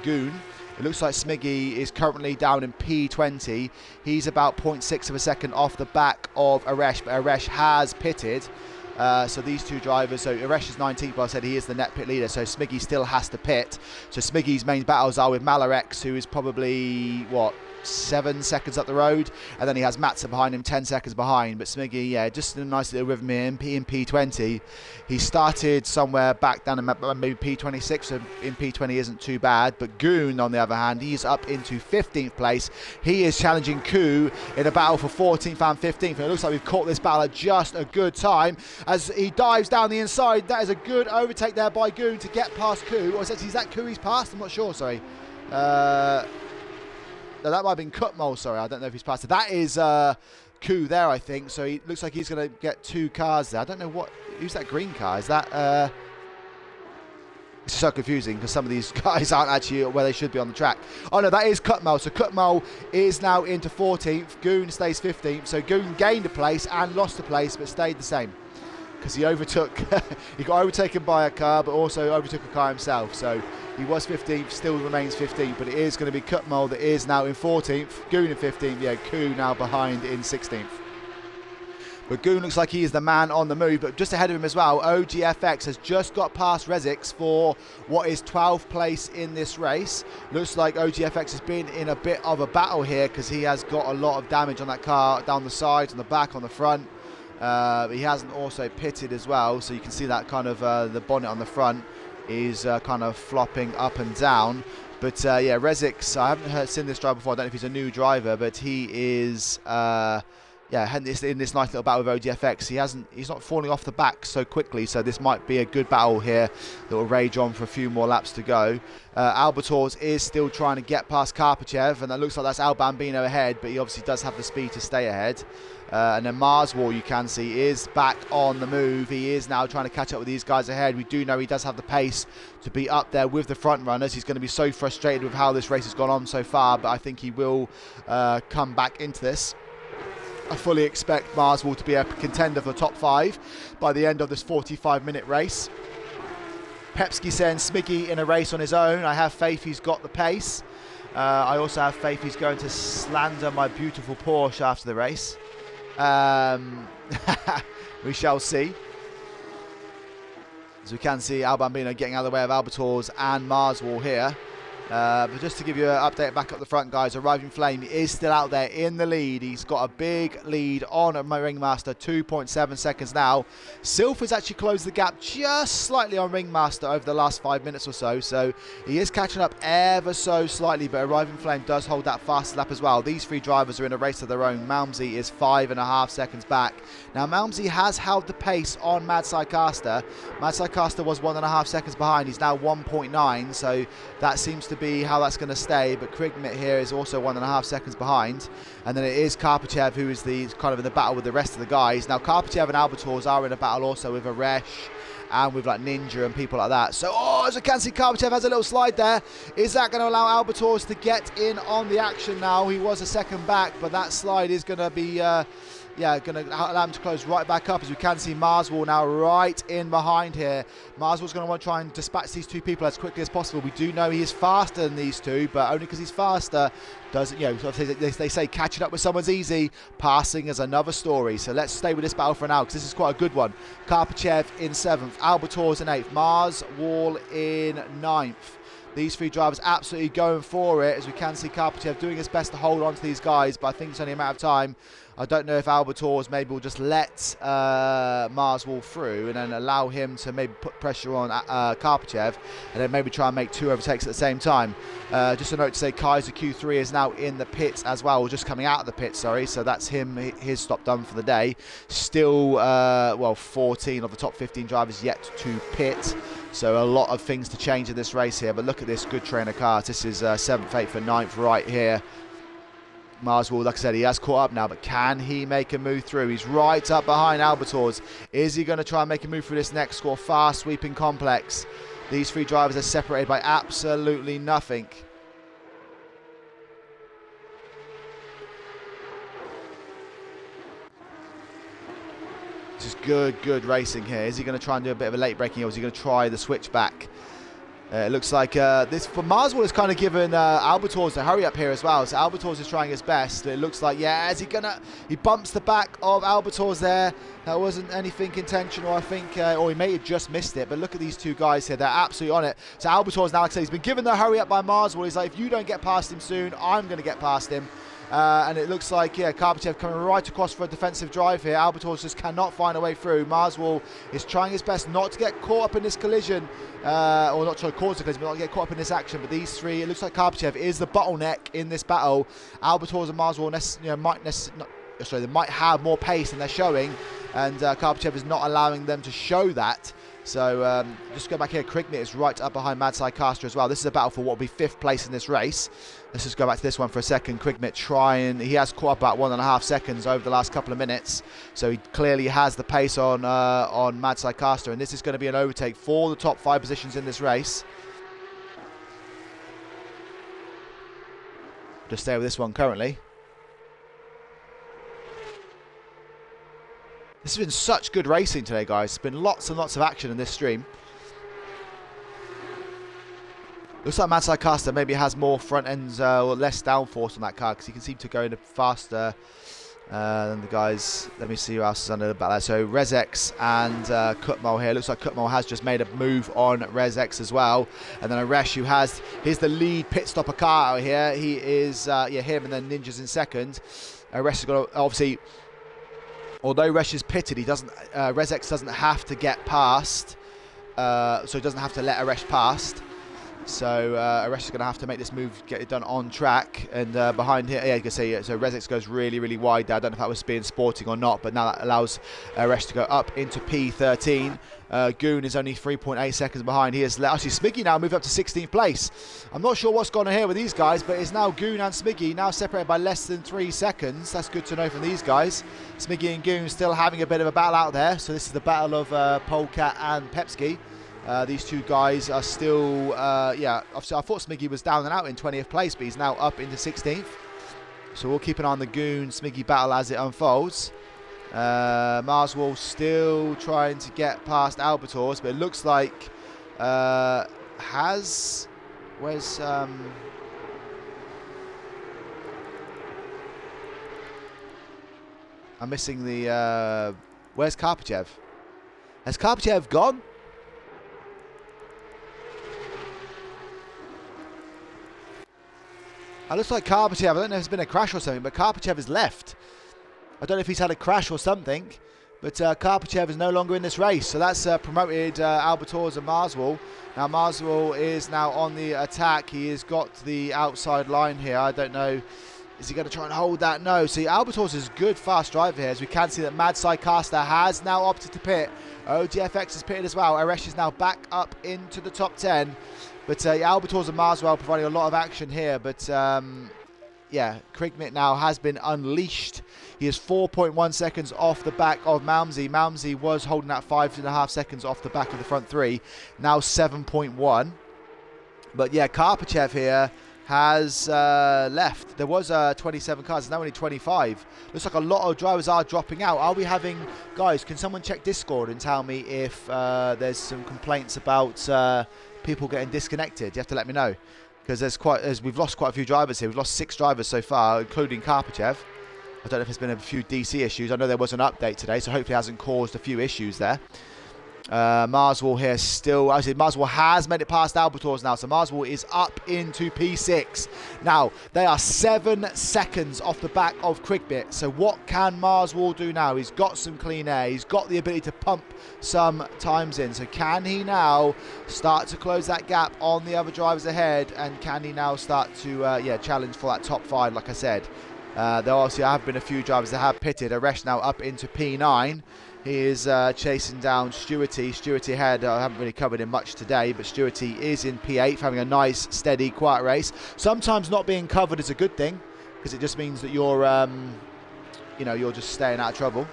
Speaker 1: Goon. It looks like Smiggy is currently down in P20. He's about 0.6 of a second off the back of Aresh, but Aresh has pitted. So these two drivers, so Aresh is 19th, but I said he is the net pit leader, so Smiggy still has to pit. So Smiggy's main battles are with Malarex, who is probably, what, 7 seconds up the road, and then he has Matza behind him, 10 seconds behind. But Smiggy, yeah, just a nice little rhythm here in P20. He started somewhere back down in maybe P26, so in P20 isn't too bad. But Goon, on the other hand, he's up into 15th place. He is challenging Koo in a battle for 14th and 15th, and it looks like we've caught this battle at just a good time as he dives down the inside. That is a good overtake there by Goon to get past Koo. Or is that Koo he's passed? I'm not sure, sorry. No, that might have been Kutmol, sorry. I don't know if he's passed it. That is Koo there, I think. So he looks like he's going to get 2 cars there. I don't know who's that green car. Is that... It's so confusing because some of these guys aren't actually where they should be on the track. Oh, no, that is Kutmol. So Kutmol is now into 14th. Goon stays 15th. So Goon gained a place and lost a place, but stayed the same. Because he overtook... he got overtaken by a car, but also overtook a car himself. So... he was 15th, still remains 15th, but it is going to be Kutmol that is now in 14th. Goon in 15th, yeah, Koo now behind in 16th. But Goon looks like he is the man on the move, but just ahead of him as well, OGFX has just got past Rezix for what is 12th place in this race. Looks like OGFX has been in a bit of a battle here because he has got a lot of damage on that car, down the sides, on the back, on the front. But he hasn't also pitted as well, so you can see that kind of the bonnet on the front is kind of flopping up and down. But yeah, Rezix, I haven't seen this driver before. I don't know if he's a new driver, but he is yeah, in this nice little battle with OGFX. He's not falling off the back so quickly, so this might be a good battle here that will rage on for a few more laps to go. Albators is still trying to get past Karpachev, and that looks like that's Al Bambino ahead, but he obviously does have the speed to stay ahead. And then Marswall, you can see, is back on the move. He is now trying to catch up with these guys ahead. We do know he does have the pace to be up there with the front runners. He's going to be so frustrated with how this race has gone on so far, but I think he will come back into this. I fully expect Marswall to be a contender for the top 5 by the end of this 45-minute race. Pepski saying Smiggy in a race on his own. I have faith he's got the pace. I also have faith he's going to slander my beautiful Porsche after the race. We shall see. As we can see, Al Bambino getting out of the way of Albators and Marswall here. But just to give you an update back up the front, guys, Arriving Flame is still out there in the lead. He's got a big lead on Ringmaster, 2.7 seconds now. Silver's actually closed the gap just slightly on Ringmaster over the last 5 minutes or so. So he is catching up ever so slightly, but Arriving Flame does hold that fast lap as well. These 3 drivers are in a race of their own. Malmsey is 5.5 seconds back. Now, Malmsey has held the pace on Mad Caster. Mad Caster was 1.5 seconds behind. He's now 1.9, so that seems to be how that's going to stay. But Krignit here is also 1.5 seconds behind, and then it is Karpachev who is the kind of in the battle with the rest of the guys. Now Karpachev and Albators are in a battle also with Aresh and with like Ninja and people like that. So as you can see, Karpachev has a little slide there. Is that going to allow Albators to get in on the action now? He was a second back, but that slide is going to be yeah, going to allow him to close right back up. As we can see, Marswall now right in behind here. Marswall's going to want to try and dispatch these 2 people as quickly as possible. We do know he is faster than these 2, but only because he's faster doesn't, you know, they say catching up with someone's easy, passing is another story. So let's stay with this battle for now because this is quite a good one. Karpachev in 7th, Albators in 8th, Marswall in 9th. These three drivers absolutely going for it, as we can see Karpachev doing his best to hold on to these guys, but I think it's only a matter of time. I don't know if Albators maybe will just let Marswell through and then allow him to maybe put pressure on Karpachev and then maybe try and make 2 overtakes at the same time. Just a note to say Kaiser Q3 is now in the pits as well, or just coming out of the pits, sorry, so that's his stop done for the day. Still, well, 14 of the top 15 drivers yet to pit. So a lot of things to change in this race here, but look at this good trainer car. This is 7th, 8th and 9th right here. Marswell, like I said, he has caught up now, but can he make a move through? He's right up behind Albators. Is he going to try and make a move through this next score? Fast sweeping complex. These three drivers are separated by absolutely nothing. This is good racing here. Is he going to try and do a bit of a late braking, or is he going to try the switchback? It looks like this for Marswell has kind of given Albators the hurry up here as well. So Albators is trying his best. It looks like, yeah, he bumps the back of Albators there. That wasn't anything intentional, I think, or he may have just missed it. But look at these two guys here. They're absolutely on it. So Albators now, like I said, he's been given the hurry up by Marswell. He's like, if you don't get past him soon, I'm going to get past him. And it looks like, yeah, Karpachev coming right across for a defensive drive here. Albators just cannot find a way through. Marswell is trying his best not to get caught up in this collision, or not trying to cause a collision, but not to get caught up in this action. But these three, it looks like Karpachev is the bottleneck in this battle. Albators and Marswell they might have more pace than they're showing, and Karpachev is not allowing them to show that. So just go back here. Krignit is right up behind Madsai Caster as well. This is a battle for what will be 5th place in this race. Let's just go back to this one for a second. Krignit he has caught up about 1.5 seconds over the last couple of minutes. So he clearly has the pace on Madsai Caster, and this is going to be an overtake for the top 5 positions in this race. Just stay with this one currently. This has been such good racing today, guys. There's been lots and lots of action in this stream. Looks like Madsai Caster maybe has more front ends or less downforce on that car, because he can seem to go in faster than the guys. Let me see who else is under the battle. So Rezex and Kutmol here. Looks like Kutmol has just made a move on Rezex as well. And then Aresh, here's the lead pit stopper car out here. He is, him, and then Ninja's in second. Aresh has got to, obviously, although Resh is pitted, Rezex doesn't have to get past, so he doesn't have to let Aresh past. So Aresh is going to have to make this move, get it done on track. And behind here, yeah, you can see, so Rezex goes really wide there. I don't know if that was being sporting or not, but now that allows Aresh to go up into P13. Goon is only 3.8 seconds behind. He is actually Smiggy now moved up to 16th place. I'm not sure what's gone on here with these guys, but it's now Goon and Smiggy now separated by less than 3 seconds. That's good to know from these guys. Smiggy and Goon still having a bit of a battle out there. So this is the battle of Polecat and Pepski. These two guys are still, obviously I thought Smiggy was down and out in 20th place, but he's now up into 16th. So we'll keep an eye on the Goon Smiggy battle as it unfolds. Marswell still trying to get past Albators, but it looks like where's I'm missing the where's Karpachev? Has Karpachev gone? It looks like Karpachev, I don't know if there's been a crash or something, but Karpachev has left. I don't know if he's had a crash or something, but Karpachev is no longer in this race. So that's promoted Albators and Marswell. Now Marswell is now on the attack. He has got the outside line here. I don't know, is he going to try and hold that? No. See, Albators is good fast driver here, as we can see that Madsai Caster has now opted to pit. OGFX is pitted as well. Aresh is now back up into the top 10. But Albators and Marswell providing a lot of action here. But yeah, Krignit now has been unleashed. He is 4.1 seconds off the back of Malmsey. Malmsey was holding that 5.5 seconds off the back of the front 3. Now 7.1. But yeah, Karpachev here has left. There was 27 cars, there's now only 25. Looks like a lot of drivers are dropping out. Are we having, guys, can someone check Discord and tell me if there's some complaints about people getting disconnected? You have to let me know, because we've lost quite a few drivers here. We've lost 6 drivers so far, including Karpachev. I don't know if there's been a few DC issues. I know there was an update today, so hopefully it hasn't caused a few issues there. Marswell here still, actually Marswell has made it past Albator's now, so Marswell is up into P6. Now, they are 7 seconds off the back of Quickbit, so what can Marswell do now? He's got some clean air, he's got the ability to pump some times in, so can he now start to close that gap on the other drivers ahead, and can he now start to challenge for that top 5, like I said? There obviously have been a few drivers that have pitted. Aresh now up into P9. He is chasing down Stewarty. Stewarty ahead, I haven't really covered him much today, but Stewarty is in P8, having a nice, steady, quiet race. Sometimes not being covered is a good thing, because it just means that you're, you're just staying out of trouble.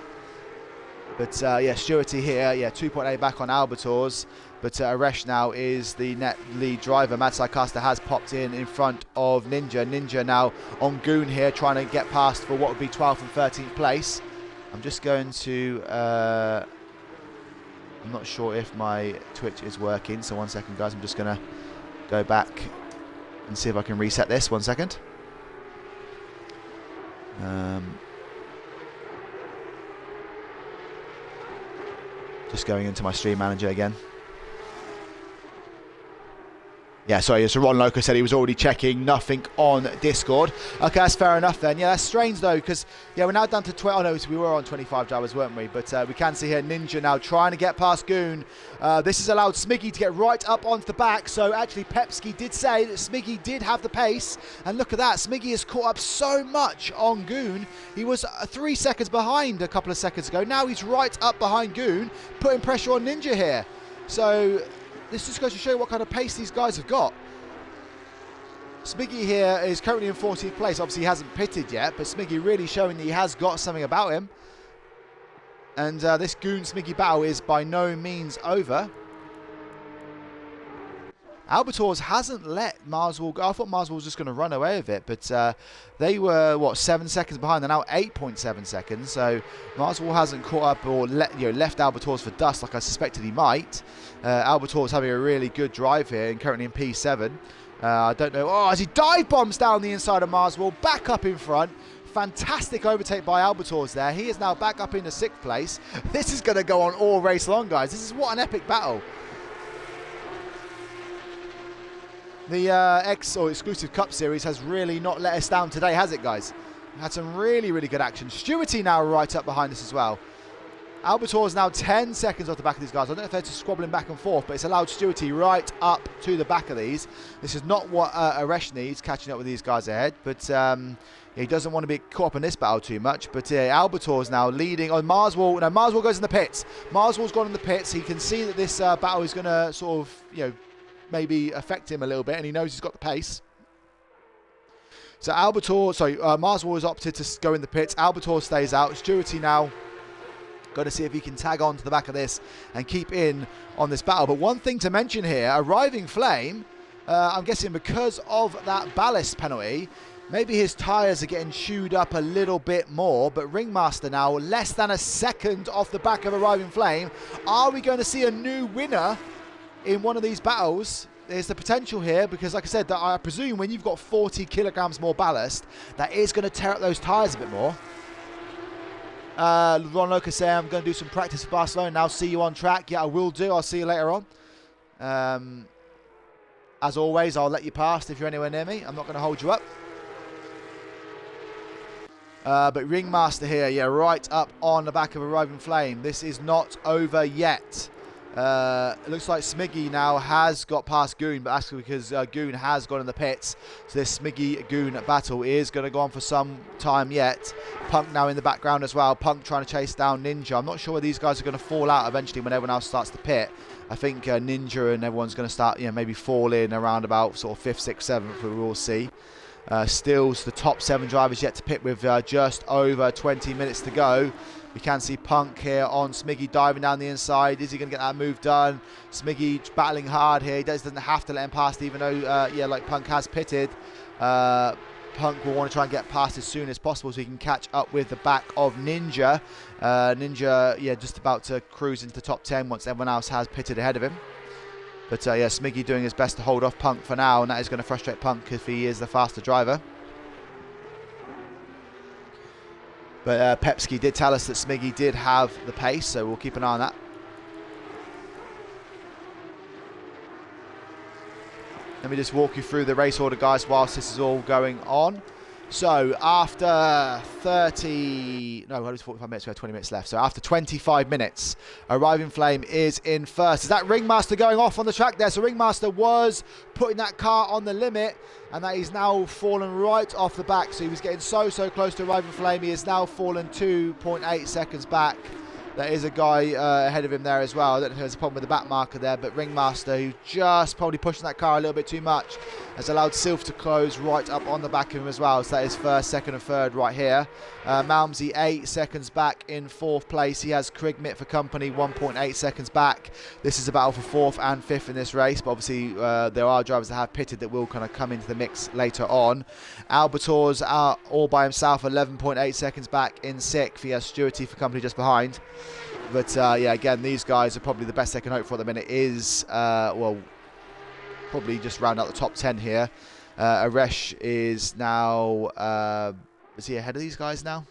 Speaker 1: But Stewarty here, 2.8 back on Albator's. But Aresh now is the net lead driver. Mad Sycaster has popped in front of Ninja. Ninja now on Goon here, trying to get past for what would be 12th and 13th place. I'm just going to, I'm not sure if my Twitch is working, so 1 second guys, I'm just going to go back and see if I can reset this, 1 second. Just going into my stream manager again. Yeah, sorry, so Ron Loco said he was already checking, nothing on Discord. Okay, that's fair enough then. Yeah, that's strange though, because we're now down to 12. Oh no, so we were on 25 drivers, weren't we? But we can see here Ninja now trying to get past Goon. This has allowed Smiggy to get right up onto the back. So actually, Pepski did say that Smiggy did have the pace. And look at that, Smiggy has caught up so much on Goon. He was 3 seconds behind a couple of seconds ago. Now he's right up behind Goon, putting pressure on Ninja here. So this just goes to show you what kind of pace these guys have got. Smiggy here is currently in 14th place. Obviously, he hasn't pitted yet, but Smiggy really showing that he has got something about him. And this Goon Smiggy battle is by no means over. Albator's hasn't let Marswell go. I thought Marswell was just going to run away with it, but they were, 7 seconds behind. They're now 8.7 seconds. So Marswell hasn't caught up or left Albator's for dust like I suspected he might. Albator's having a really good drive here and currently in P7. I don't know. Oh, as he dive bombs down the inside of Marswell, back up in front. Fantastic overtake by Albator's there. He is now back up into 6th place. This is going to go on all race long, guys. This is what an epic battle. The XCLusive Cup Series has really not let us down today, has it, guys? Had some really, really good action. Stewarty now right up behind us as well. Albator is now 10 seconds off the back of these guys. I don't know if they're just squabbling back and forth, but it's allowed Stewarty right up to the back of these. This is not what Aresh needs, catching up with these guys ahead. But he doesn't want to be caught up in this battle too much. But Albator is now leading on Marswell. No, Marswell goes in the pits. Marswell's gone in the pits. He can see that this battle is going to sort of, maybe affect him a little bit, and he knows he's got the pace. So Marswell has opted to go in the pits. Albator stays out. Stewarty now got to see if he can tag on to the back of this and keep in on this battle. But one thing to mention here, Arriving Flame, I'm guessing because of that ballast penalty, maybe his tyres are getting chewed up a little bit more. But Ringmaster now less than a second off the back of Arriving Flame. Are we going to see a new winner in one of these battles? There's the potential here, because like I said, that I presume when you've got 40 kilograms more ballast, that is going to tear up those tyres a bit more. Ron Loca say I'm going to do some practice for Barcelona now. See you on track. Yeah, I will do. I'll see you later on. As always, I'll let you past if you're anywhere near me. I'm not going to hold you up. But Ringmaster here, right up on the back of Arriving Flame. This is not over yet. It looks like Smiggy now has got past Goon, but that's because Goon has gone in the pits. So this Smiggy-Goon battle is going to go on for some time yet. Punk now in the background as well. Punk trying to chase down Ninja. I'm not sure where these guys are going to fall out eventually when everyone else starts to pit. I think Ninja and everyone's going to start, maybe fall in around about sort of 5th, 6th, 7th. We will see. Still, the top 7 drivers yet to pit with just over 20 minutes to go. We can see Punk here on Smiggy diving down the inside. Is he going to get that move done? Smiggy battling hard here. He doesn't have to let him past, even though, like Punk has pitted. Punk will want to try and get past as soon as possible so he can catch up with the back of Ninja. Ninja, just about to cruise into the top 10 once everyone else has pitted ahead of him. But, Smiggy doing his best to hold off Punk for now, and that is going to frustrate Punk if he is the faster driver. But Pepski did tell us that Smiggy did have the pace, so we'll keep an eye on that. Let me just walk you through the race order, guys, whilst this is all going on. So after 45 minutes, we have 20 minutes left. So after 25 minutes, Arriving Flame is in first. Is that Ringmaster going off on the track there? So Ringmaster was putting that car on the limit, and that he's now fallen right off the back. So he was getting so close to Arriving Flame. He has now fallen 2.8 seconds back. There is a guy ahead of him there as well. I don't know if there's a problem with the back marker there, but Ringmaster, who just probably pushing that car a little bit too much, has allowed Sylph to close right up on the back of him as well. So that is first, second and third right here. Malmsey 8 seconds back in fourth place. He has Krigmit for company 1.8 seconds back. This is a battle for fourth and fifth in this race, but obviously there are drivers that have pitted that will kind of come into the mix later on. Albator's out all by himself, 11.8 seconds back in sixth. He has Stewarty for company just behind. But yeah, again, these guys are probably the best they can hope for at the minute is, well, probably just round out the top 10 here. Aresh is now, is he ahead of these guys now?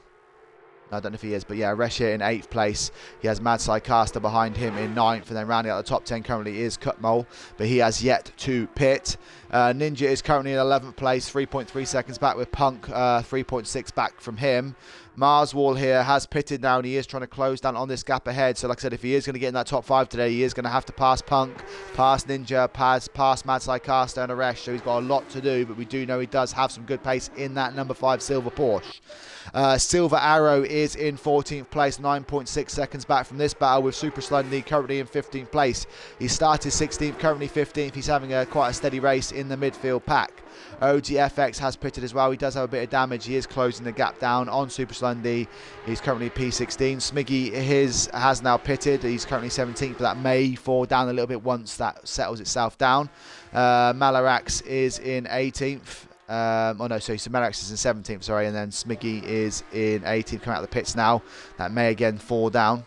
Speaker 1: No, I don't know if he is, but yeah, Aresh here in 8th place. He has Mad Caster behind him in 9th, and then rounding out the top 10 currently is Cutmole, but he has yet to pit. Ninja is currently in 11th place, 3.3 seconds back with Punk, 3.6 back from him. Marswall here has pitted now, and he is trying to close down on this gap ahead. So like I said, if he is going to get in that top 5 today, he is going to have to pass Punk, pass Ninja, pass Mad Caster and Aresh. So he's got a lot to do, but we do know he does have some good pace in that number 5 silver Porsche. Silver Arrow is in 14th place, 9.6 seconds back from this battle with Super Slundy currently in 15th place. He started 16th, currently 15th. He's having quite a steady race in the midfield pack. OGFX has pitted as well. He does have a bit of damage. He is closing the gap down on Super Slundy. He's currently P16. Smiggy has now pitted. He's currently 17th, but that may fall down a little bit once that settles itself down. Malarax is in 18th. Oh no, sorry, so Malarax is in 17th, sorry, and then Smiggy is in 18th, coming out of the pits now. That may again fall down.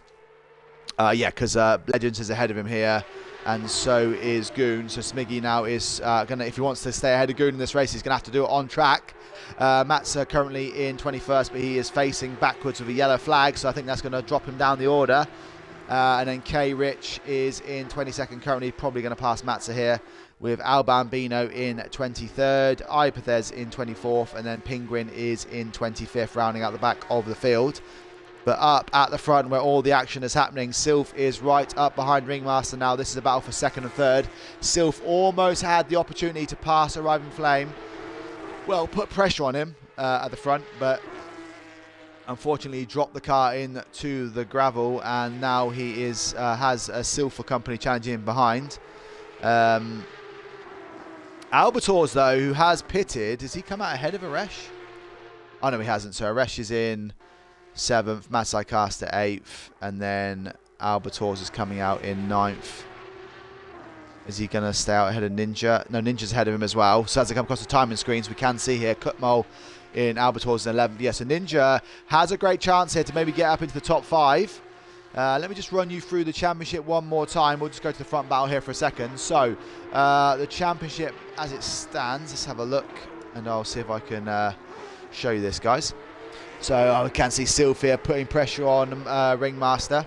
Speaker 1: Yeah, because Legends is ahead of him here, and so is Goon. So Smiggy now is going to, if he wants to stay ahead of Goon in this race, he's going to have to do it on track. Matt's currently in 21st, but he is facing backwards with a yellow flag, so I think that's going to drop him down the order. And then K Rich is in 22nd, currently probably going to pass Matza here, with Al Bambino in 23rd, Ipothes in 24th, and then Penguin is in 25th, rounding out the back of the field. But up at the front where all the action is happening, Sylph is right up behind Ringmaster now. This is a battle for second and third. Sylph almost had the opportunity to pass Arriving Flame. Well, put pressure on him at the front, but unfortunately he dropped the car into the gravel, and now he has a Sylph for company challenging him behind. Albator's, though, who has pitted, does he come out ahead of Aresh? Oh, no, he hasn't. So Aresh is in 7th, Matsai Caster 8th, and then Albator's is coming out in 9th. Is he going to stay out ahead of Ninja? No, Ninja's ahead of him as well. So as I come across the timing screens, we can see here Cutmole in Albator's in 11th. Yes, so Ninja has a great chance here to maybe get up into the top 5. Let me just run you through the championship one more time. We'll just go to the front battle here for a second. So, the championship as it stands, let's have a look, and I'll see if I can show you this, guys. So, I can see Sylph here putting pressure on Ringmaster.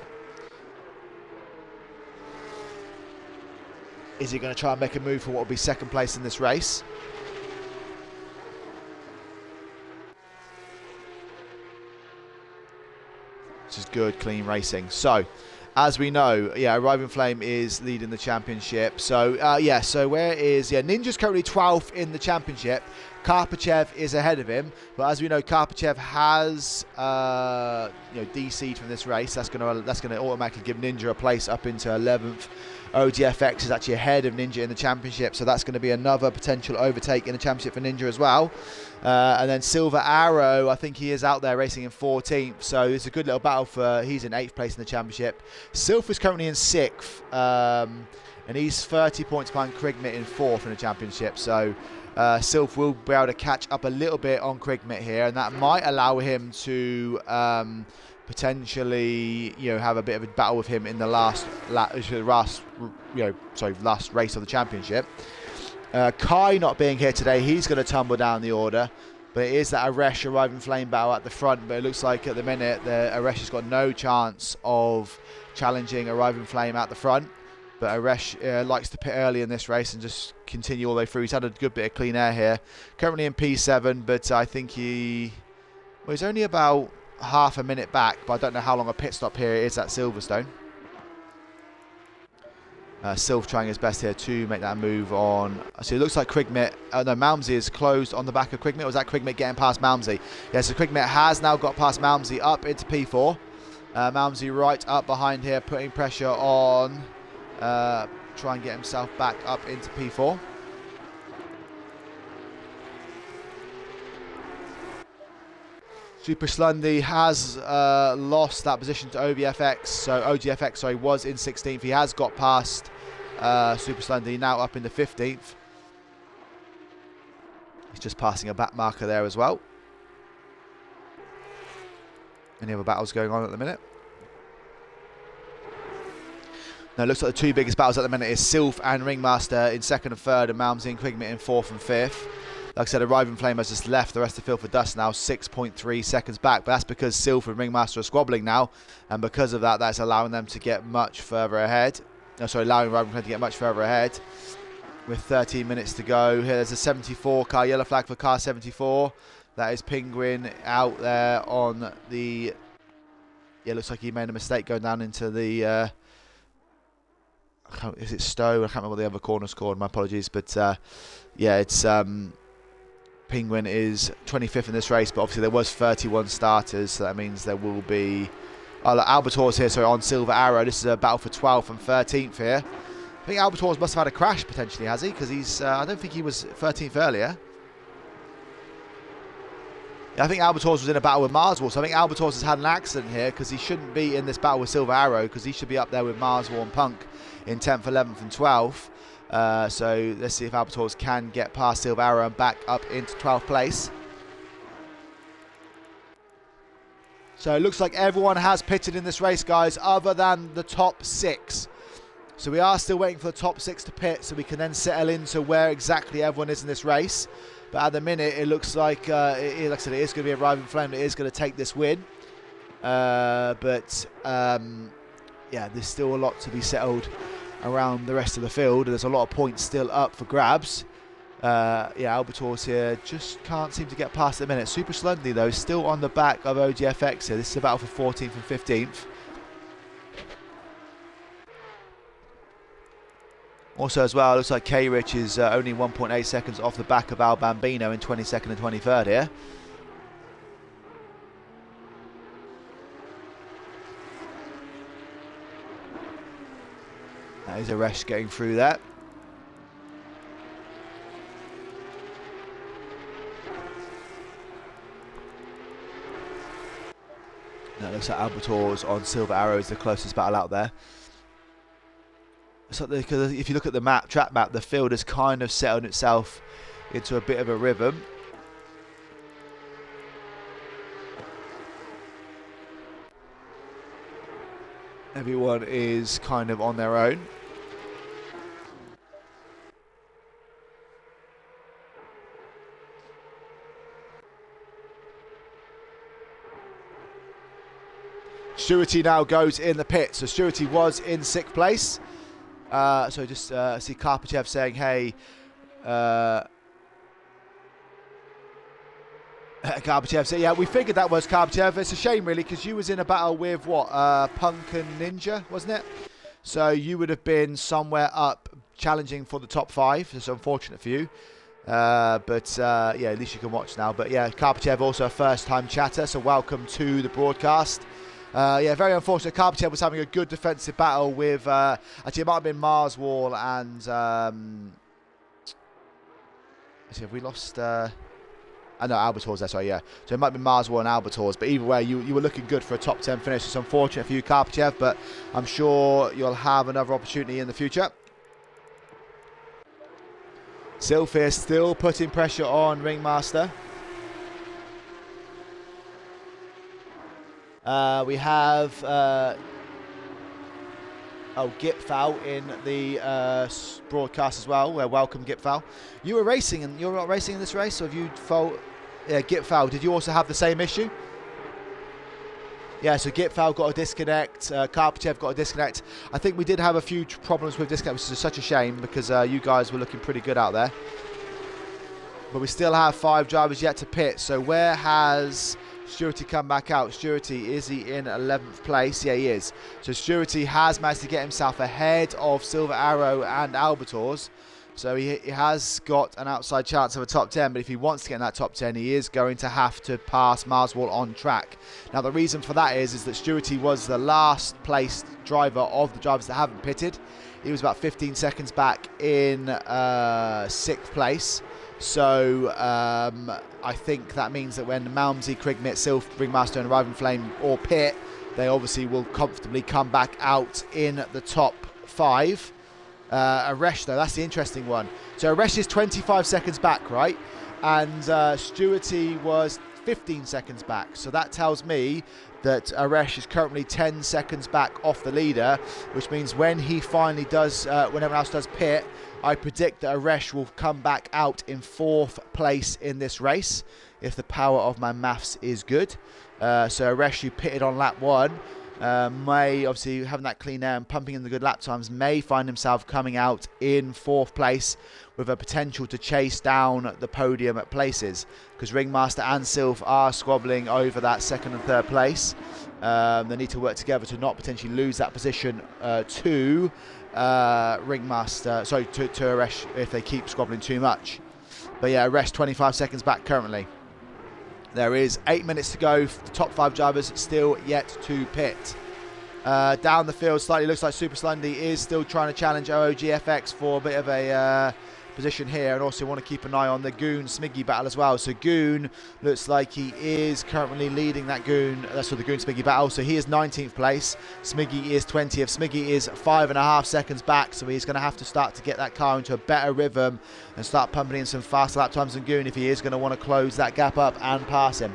Speaker 1: Is he going to try and make a move for what will be second place in this race? This is good, clean racing. So, as we know, yeah, Arriving Flame is leading the championship. So, yeah, so where is... Yeah, Ninja's currently 12th in the championship. Karpachev is ahead of him. But as we know, Karpachev has, DC'd from this race. That's going to automatically give Ninja a place up into 11th. OGFX is actually ahead of Ninja in the championship, so that's going to be another potential overtake in the championship for Ninja as well. And then Silver Arrow, I think he is out there racing in 14th, so it's a good little battle for... He's in 8th place in the championship. Sylph is currently in 6th, and he's 30 points behind Krigmit in 4th in the championship, so Sylph will be able to catch up a little bit on Krigmit here, and that might allow him to... potentially, have a bit of a battle with him in the last race of the championship. Kai not being here today, he's going to tumble down the order, but it is that Aresh Arriving Flame battle at the front. But it looks like at the minute Aresh has got no chance of challenging Arriving Flame at the front. But Aresh likes to pit early in this race and just continue all the way through. He's had a good bit of clean air here. Currently in P7, but I think he's only about half a minute back, but I don't know how long a pit stop here is at Silverstone. Silv trying his best here to make that move on. So it looks like Krigmit, no, Malmsey is closed on the back of Krigmit. Was that Krigmit getting past Malmsey? Yeah, so Krigmit has now got past Malmsey up into P4. Malmsey right up behind here, putting pressure on. Try and get himself back up into P4. Super Slundy has lost that position to OGFX. So OGFX, was in 16th. He has got past Super Slundy, now up into 15th. He's just passing a back marker there as well. Any other battles going on at the minute? Now it looks like the two biggest battles at the minute is Sylph and Ringmaster in 2nd and 3rd, and Malmsey and Krigmit in 4th and 5th. Like I said, Arriving Flame has just left the rest of Field for Dust now, 6.3 seconds back. But that's because Sylph and Ringmaster are squabbling now. And because of that, that's allowing them to get much further ahead. No, sorry, allowing Arriving Flame to get much further ahead. With 13 minutes to go. Here there's a 74 car, yellow flag for car 74. That is Penguin out there on the... Yeah, looks like he made a mistake going down into the... is it Stowe? I can't remember what the other corner's called. My apologies. But yeah, it's... Penguin is 25th in this race, but obviously there was 31 starters, so that means there will be Albator's here, so on Silver Arrow. This is a battle for 12th and 13th here. I think Albator's must have had a crash potentially, has he? Because he's I don't think he was 13th earlier. Yeah, I think Albator's was in a battle with Marswall, so I think Albator's has had an accident here because he shouldn't be in this battle with Silver Arrow, because he should be up there with Marswall and Punk in 10th, 11th and 12th. So let's see if Albator's can get past Silver Arrow and back up into 12th place. So it looks like everyone has pitted in this race, guys, other than the top 6. So we are still waiting for the top 6 to pit, so we can then settle into where exactly everyone is in this race. But at the minute, it looks like, like I said, it is going to be Arriving Flame. It is going to take this win. Yeah, there's still a lot to be settled around the rest of the field. There's a lot of points still up for grabs. Yeah, Albator's here just can't seem to get past the minute. Super Slundy though still on the back of OGFX here. This is a battle for 14th and 15th. Also as well, it looks like K-Rich is only 1.8 seconds off the back of Al Bambino in 22nd and 23rd here. That is Aresh getting through that. Now it looks like Albator's on Silver Arrow is the closest battle out there. So if you look at the map, track map, the field has kind of settled itself into a bit of a rhythm. Everyone is kind of on their own. Stewarty now goes in the pit. So Stewarty was in 6th place. So just see Karpachev saying, hey, Karpachev said, yeah, we figured that was Karpachev. It's a shame, really, because you was in a battle with, what, Punk and Ninja, wasn't it? So you would have been somewhere up challenging for the top 5. It's unfortunate for you. Yeah, at least you can watch now. But, yeah, Karpachev also a first-time chatter, so welcome to the broadcast. Yeah, very unfortunate. Karpachev was having a good defensive battle with, actually, it might have been Marswall and, actually, have we lost, I know Albator's there, sorry, yeah. So it might be Marswall and Albator's, but either way, you were looking good for a top 10 finish. It's unfortunate for you, Karpachev, but I'm sure you'll have another opportunity in the future. Sylphia still putting pressure on Ringmaster. We have Gipfau in the broadcast as well. Welcome, Gipfau. You were racing, and you're not racing in this race, or have you felt? Yeah, Gipfau. Did you also have the same issue? Yeah, so Gitfeld got a disconnect, Karpachev got a disconnect. I think we did have a few problems with disconnect, which is such a shame because you guys were looking pretty good out there. But we still have 5 drivers yet to pit. So where has Stewarty come back out? Stewarty, is he in 11th place? Yeah, he is. So Stewarty has managed to get himself ahead of Silver Arrow and Albator's. So he has got an outside chance of a top 10, but if he wants to get in that top 10, he is going to have to pass Marswell on track. Now, the reason for that is that Stewarty was the last placed driver of the drivers that haven't pitted. He was about 15 seconds back in 6th place. So I think that means that when Malmsey, Krigmit, Sylph, Ringmaster and Arriving Flame all pit, they obviously will comfortably come back out in the top 5. Aresh, though, that's the interesting one. So Aresh is 25 seconds back, right? And Stewarty was 15 seconds back. So that tells me that Aresh is currently 10 seconds back off the leader, which means when he finally does, when everyone else does pit, I predict that Aresh will come back out in 4th place in this race, if the power of my maths is good. So Aresh, who pitted on lap 1, may, obviously having that clean air and pumping in the good lap times, may find himself coming out in 4th place with a potential to chase down the podium at places, because Ringmaster and Sylph are squabbling over that 2nd and 3rd place. They need to work together to not potentially lose that position to Ringmaster, sorry, to Aresh if they keep squabbling too much. But yeah, Aresh 25 seconds back currently. There is 8 minutes to go. The top 5 drivers still yet to pit. Down the field slightly, looks like Super Slundy is still trying to challenge OOGFX for a bit of a position here, and also want to keep an eye on the Goon Smiggy battle as well. So Goon looks like he is currently leading that Goon, that's for the Goon Smiggy battle. So he is 19th place, Smiggy is 20th. Smiggy is 5.5 seconds back, so he's going to have to start to get that car into a better rhythm and start pumping in some faster lap times than Goon if he is going to want to close that gap up and pass him.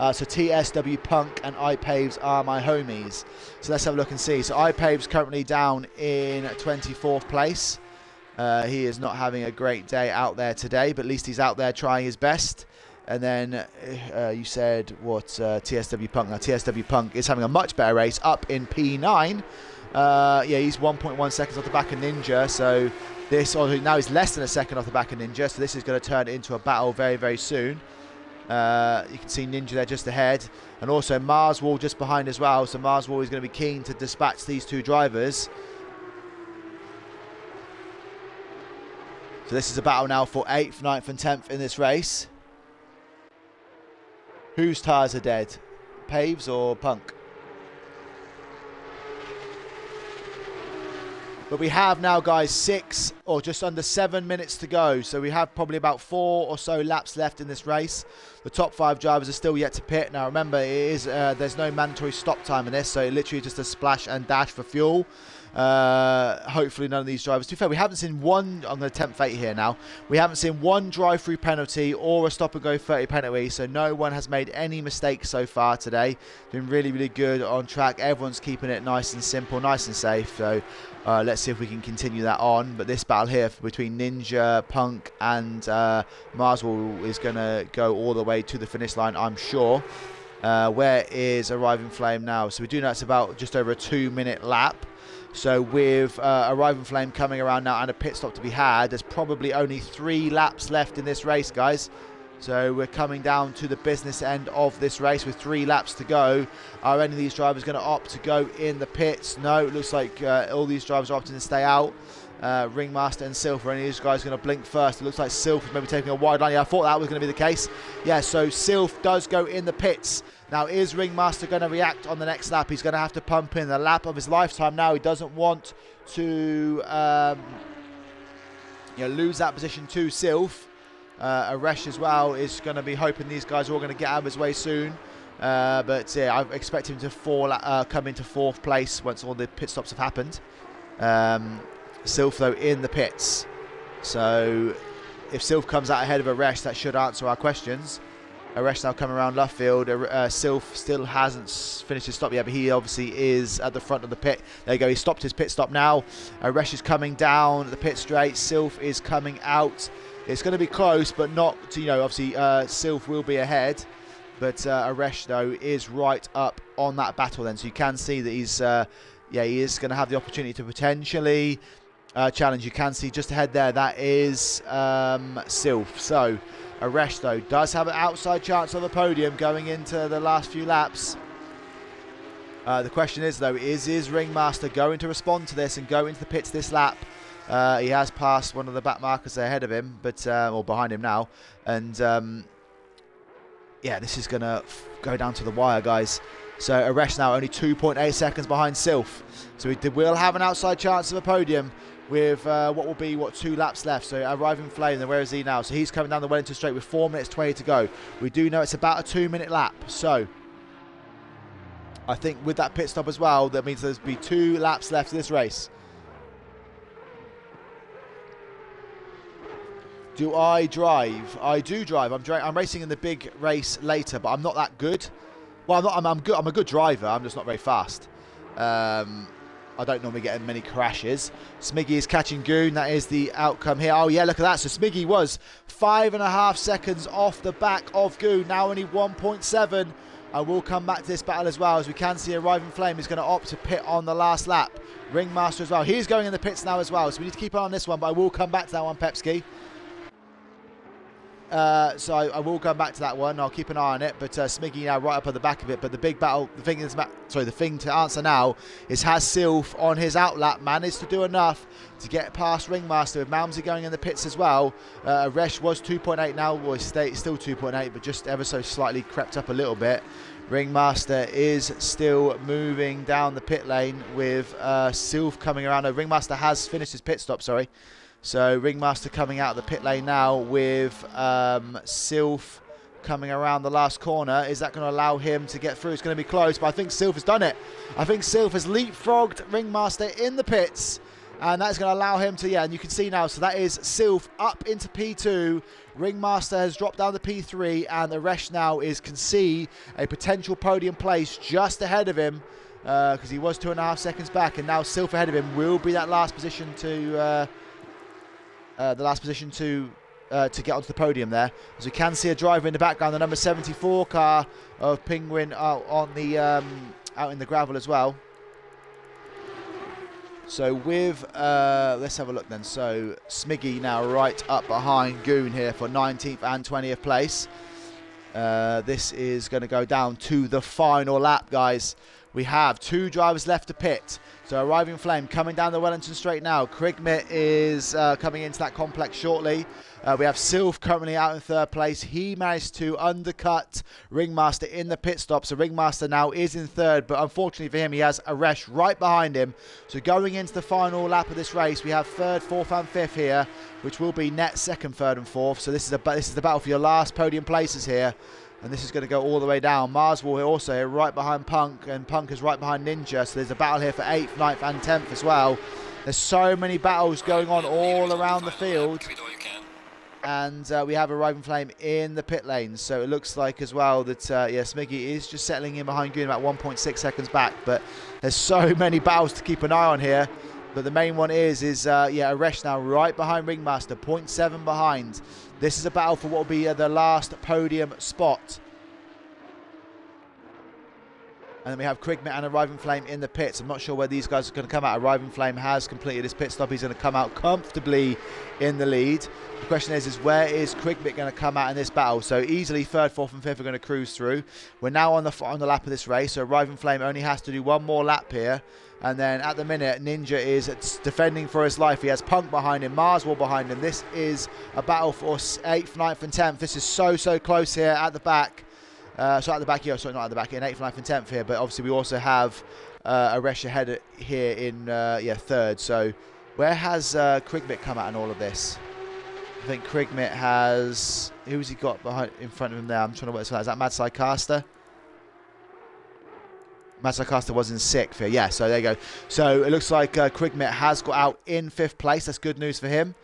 Speaker 1: So TSW Punk and iPaves are my homies. So let's have a look and see. So iPaves currently down in 24th place. He is not having a great day out there today, but at least he's out there trying his best. And then you said what, TSW Punk. Now TSW Punk is having a much better race, up in P9. Yeah, he's 1.1 seconds off the back of Ninja. So this, now he's less than a second off the back of Ninja. So this is going to turn into a battle very, very soon. You can see Ninja there just ahead, and also Marswell just behind as well. So Marswell is going to be keen to dispatch these 2 drivers. So this is a battle now for 8th, 9th and 10th in this race. Whose tyres are dead? Paves or Punk? But we have now, guys, 6 or just under 7 minutes to go. So we have probably about 4 or so laps left in this race. The top 5 drivers are still yet to pit. Now remember, it is there's no mandatory stop time in this, so literally just a splash and dash for fuel. Hopefully none of these drivers, to be fair, we haven't seen one, I'm going to tempt fate here now, we haven't seen one drive-through penalty or a stop-and-go 30 penalty, so no one has made any mistakes so far today. Been really, really good on track. Everyone's keeping it nice and simple, nice and safe, so let's see if we can continue that on. But this battle here between Ninja, Punk and Marswell is going to go all the way to the finish line, I'm sure. Where is Arriving Flame now? So we do know it's about just over a 2-minute lap. So with Arriving Flame coming around now and a pit stop to be had, there's probably only 3 laps left in this race, guys. So we're coming down to the business end of this race with 3 laps to go. Are any of these drivers going to opt to go in the pits? No, it looks like all these drivers are opting to stay out. Ringmaster and Sylph, are any of these guys going to blink first? It looks like Sylph is maybe taking a wide line. Yeah, I thought that was going to be the case. Yeah, so Sylph does go in the pits. Now, is Ringmaster going to react on the next lap? He's going to have to pump in the lap of his lifetime now. He doesn't want to lose that position to Sylph. Aresh as well is going to be hoping these guys are all going to get out of his way soon. But yeah, I expect him to come into 4th place once all the pit stops have happened. Sylph, though, in the pits. So if Sylph comes out ahead of Aresh, that should answer our questions. Aresh now coming around left field. Silf still hasn't finished his stop yet, but he obviously is at the front of the pit. There you go. He stopped his pit stop now. Aresh is coming down the pit straight. Silf is coming out. It's going to be close, but not to, you know, obviously Silf will be ahead. But Aresh, though, is right up on that battle then. So you can see that he's, he is going to have the opportunity to potentially challenge. You can see just ahead there, that is Silf. So Aresh, though, does have an outside chance of the podium going into the last few laps. The question is, though, is his Ringmaster going to respond to this and go into the pits this lap? He has passed one of the back markers ahead of him, but or behind him now. And, this is going to go down to the wire, guys. So Aresh now only 2.8 seconds behind Silf. So he will have an outside chance of a podium with what will be, 2 laps left. So arriving Flame, then where is he now? So he's coming down the Wellington straight with 4 minutes 20 to go. We do know it's about a 2-minute lap. So I think with that pit stop as well, that means there's be 2 laps left of this race. Do I drive? I do drive. I'm racing in the big race later, but I'm not that good. Well, I'm good. I'm a good driver. I'm just not very fast. I don't normally get in many crashes. Smiggy is catching Goon. That is the outcome here. Oh, yeah, look at that. So Smiggy was 5.5 seconds off the back of Goon. Now only 1.7. I will come back to this battle as well. As we can see, Arriving Flame is going to opt to pit on the last lap. Ringmaster as well. He's going in the pits now as well. So we need to keep an eye on this one, but I will come back to that one, Pepski. So I will come back to that one. I'll keep an eye on it. But Smiggy now right up at the back of it. But the big battle, the thing to answer now is, has Silf on his outlap managed to do enough to get past Ringmaster with Malmsey going in the pits as well? Aresh was 2.8 now. Well, he's still 2.8, but just ever so slightly crept up a little bit. Ringmaster is still moving down the pit lane with Silf coming around. No, Ringmaster has finished his pit stop, sorry. So Ringmaster coming out of the pit lane now with Silf coming around the last corner. Is that going to allow him to get through? It's going to be close, but I think Silf has done it. I think Silf has leapfrogged Ringmaster in the pits, and that's going to allow him to, and you can see now, so that is Silf up into P2. Ringmaster has dropped down to P3, and Aresh now can see a potential podium place just ahead of him, because he was 2.5 seconds back, and now Silf ahead of him will be that last position to... to get onto the podium there. As we can see a driver in the background, the number 74 car of Penguin on the out in the gravel as well. So with let's have a look then. So Smiggy now right up behind Goon here for 19th and 20th place. This is going to go down to the final lap, guys. We have 2 drivers left to pit. So Arriving Flame coming down the Wellington straight now. Krigmit is coming into that complex shortly. We have Silf currently out in 3rd place. He managed to undercut Ringmaster in the pit stop. So Ringmaster now is in 3rd, but unfortunately for him, he has Aresh right behind him. So going into the final lap of this race, we have 3rd, 4th and 5th here, which will be net 2nd, 3rd and 4th. So this is the battle for your last podium places here. And this is going to go all the way down. Marswell also here right behind Punk, and Punk is right behind Ninja. So there's a battle here for 8th, 9th and 10th as well. There's so many battles going on all around the field. And we have Arriving Flame in the pit lane. So it looks like as well that, Smiggy is just settling in behind Goon, about 1.6 seconds back. But there's so many battles to keep an eye on here. But the main one is Aresh now right behind Ringmaster, 0.7 behind. This is a battle for what will be the last podium spot. And then we have Krigmit and Arriving Flame in the pits. I'm not sure where these guys are going to come out. Arriving Flame has completed his pit stop. He's going to come out comfortably in the lead. The question is where is Krigmit going to come out in this battle? So easily 3rd, 4th and 5th are going to cruise through. We're now on the lap of this race. So Arriving Flame only has to do one more lap here. And then at the minute, Ninja is defending for his life. He has Punk behind him, Marswell behind him. This is a battle for 8th, 9th and 10th. This is so close here at the back. Not at the back, in 8th, 9th and 10th here. But obviously we also have Aresh ahead here in 3rd. So where has Krigmit come out in all of this? I think Krigmit has... Who's he got in front of him there? I'm trying to work this out. Is that Madsai Caster? Madsai Caster was in 6th here. Yeah, so there you go. So it looks like Krigmit has got out in 5th place. That's good news for him.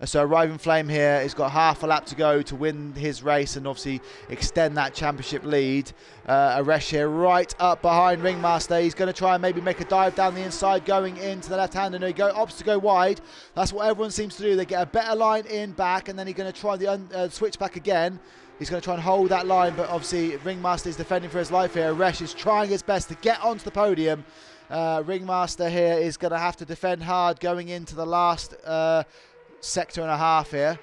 Speaker 1: So Arriving Flame here has got half a lap to go to win his race and obviously extend that championship lead. Aresh here right up behind Ringmaster. He's going to try and maybe make a dive down the inside going into the left hand, and he opts to go wide. That's what everyone seems to do. They get a better line in back, and then he's going to try the switch back again. He's going to try and hold that line, but obviously Ringmaster is defending for his life here. Aresh is trying his best to get onto the podium. Ringmaster here is going to have to defend hard going into the last sector and a half here.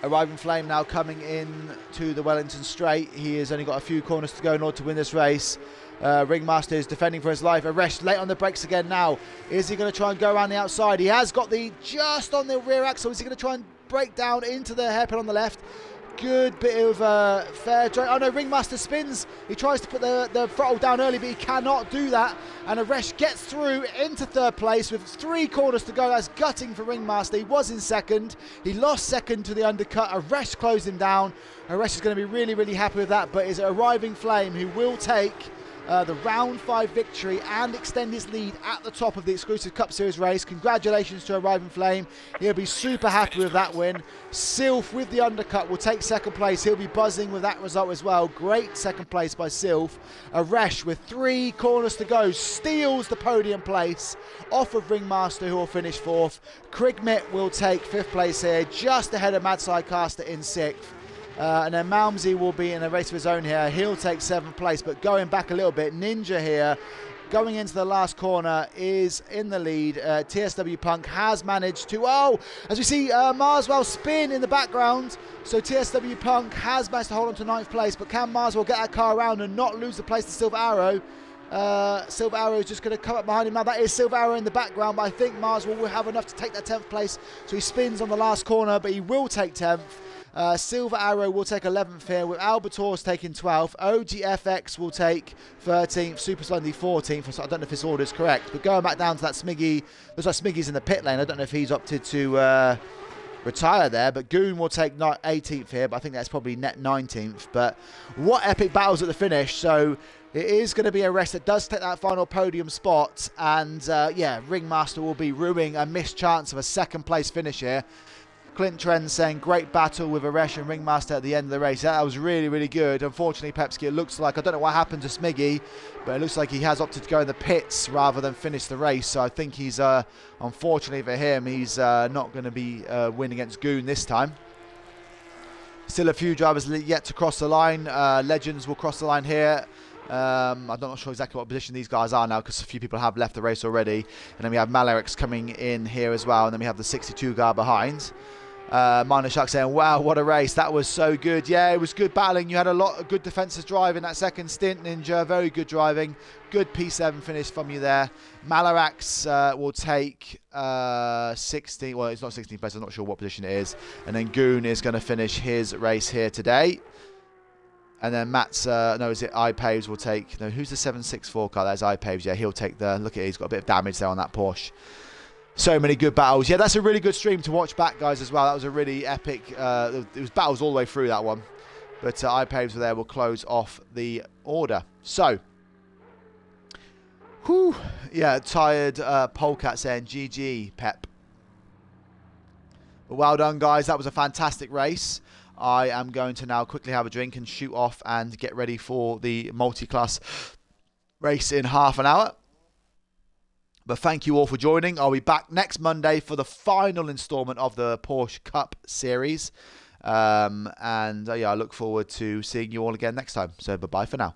Speaker 1: Arriving Flame now coming in to the Wellington Straight. He has only got a few corners to go in order to win this race. Ringmaster is defending for his life. Aresh late on the brakes again now. Is he going to try and go around the outside? He has got just on the rear axle. Is he going to try and break down into the hairpin on the left? Good bit of fair drive. Oh no, Ringmaster spins. He tries to put the throttle down early, but he cannot do that. And Aresh gets through into third place with 3 corners to go. That's gutting for Ringmaster. He was in second. He lost second to the undercut. Aresh closed him down. Aresh is going to be really, really happy with that. But it's Arriving Flame who will take the round 5 victory and extend his lead at the top of the exclusive Cup Series race. Congratulations to Arriving Flame. He'll be super happy with that win. Sylph with the undercut will take second place. He'll be buzzing with that result as well. Great second place by Sylph. Aresh with 3 corners to go steals the podium place off of Ringmaster, who will finish 4th. Krigmit will take 5th place here, just ahead of Mad Sidecaster in 6th. And then Malmsey will be in a race of his own here. He'll take 7th place, but going back a little bit, Ninja here, going into the last corner, is in the lead. TSW Punk has managed to, as we see Marswell spin in the background. So TSW Punk has managed to hold on to 9th place, but can Marswell get that car around and not lose the place to Silver Arrow? Silver Arrow is just going to come up behind him now. That is Silver Arrow in the background, but I think Marswell will have enough to take that 10th place. So he spins on the last corner, but he will take 10th. Silver Arrow will take 11th here, with Albator's taking 12th. OGFX will take 13th. Super Slendy 14th. So I don't know if this order is correct, but going back down to that Smiggy, looks like Smiggy's in the pit lane. I don't know if he's opted to retire there, but Goon will take 18th here, but I think that's probably net 19th. But what epic battles at the finish. So it is going to be a race that does take that final podium spot, and yeah, Ringmaster will be ruining a missed chance of a 2nd place finish here. Clint Trend saying great battle with Aresh and Ringmaster at the end of the race. That was really, really good. Unfortunately, Pepsi, it looks like, I don't know what happened to Smiggy, but it looks like he has opted to go in the pits rather than finish the race. So I think he's, unfortunately for him, he's not going to be winning against Goon this time. Still a few drivers yet to cross the line. Legends will cross the line here. I'm not sure exactly what position these guys are now, because a few people have left the race already. And then we have Malarix coming in here as well. And then we have the 62 guy behind. Minor Shark saying, wow, what a race. That was so good. Yeah, it was good battling. You had a lot of good defensive drive in that second stint, Ninja. Very good driving. Good P7 finish from you there. Malarax will take 16. Well, it's not 16th place. I'm not sure what position it is. And then Goon is going to finish his race here today. And then Matt's, no, is it iPaves will take, no, who's the 764 car? That's iPaves. Yeah, he'll take the, look at it, he's got a bit of damage there on that Porsche. So many good battles. Yeah, that's a really good stream to watch back, guys, as well. That was a really epic, it was battles all the way through that one. But iPaves were there, will close off the order. So, whew, yeah, tired Polecat saying GG, Pep. But well done, guys. That was a fantastic race. I am going to now quickly have a drink and shoot off and get ready for the multi-class race in half an hour. But thank you all for joining. I'll be back next Monday for the final installment of the Porsche Cup Series. Yeah, I look forward to seeing you all again next time. So bye-bye for now.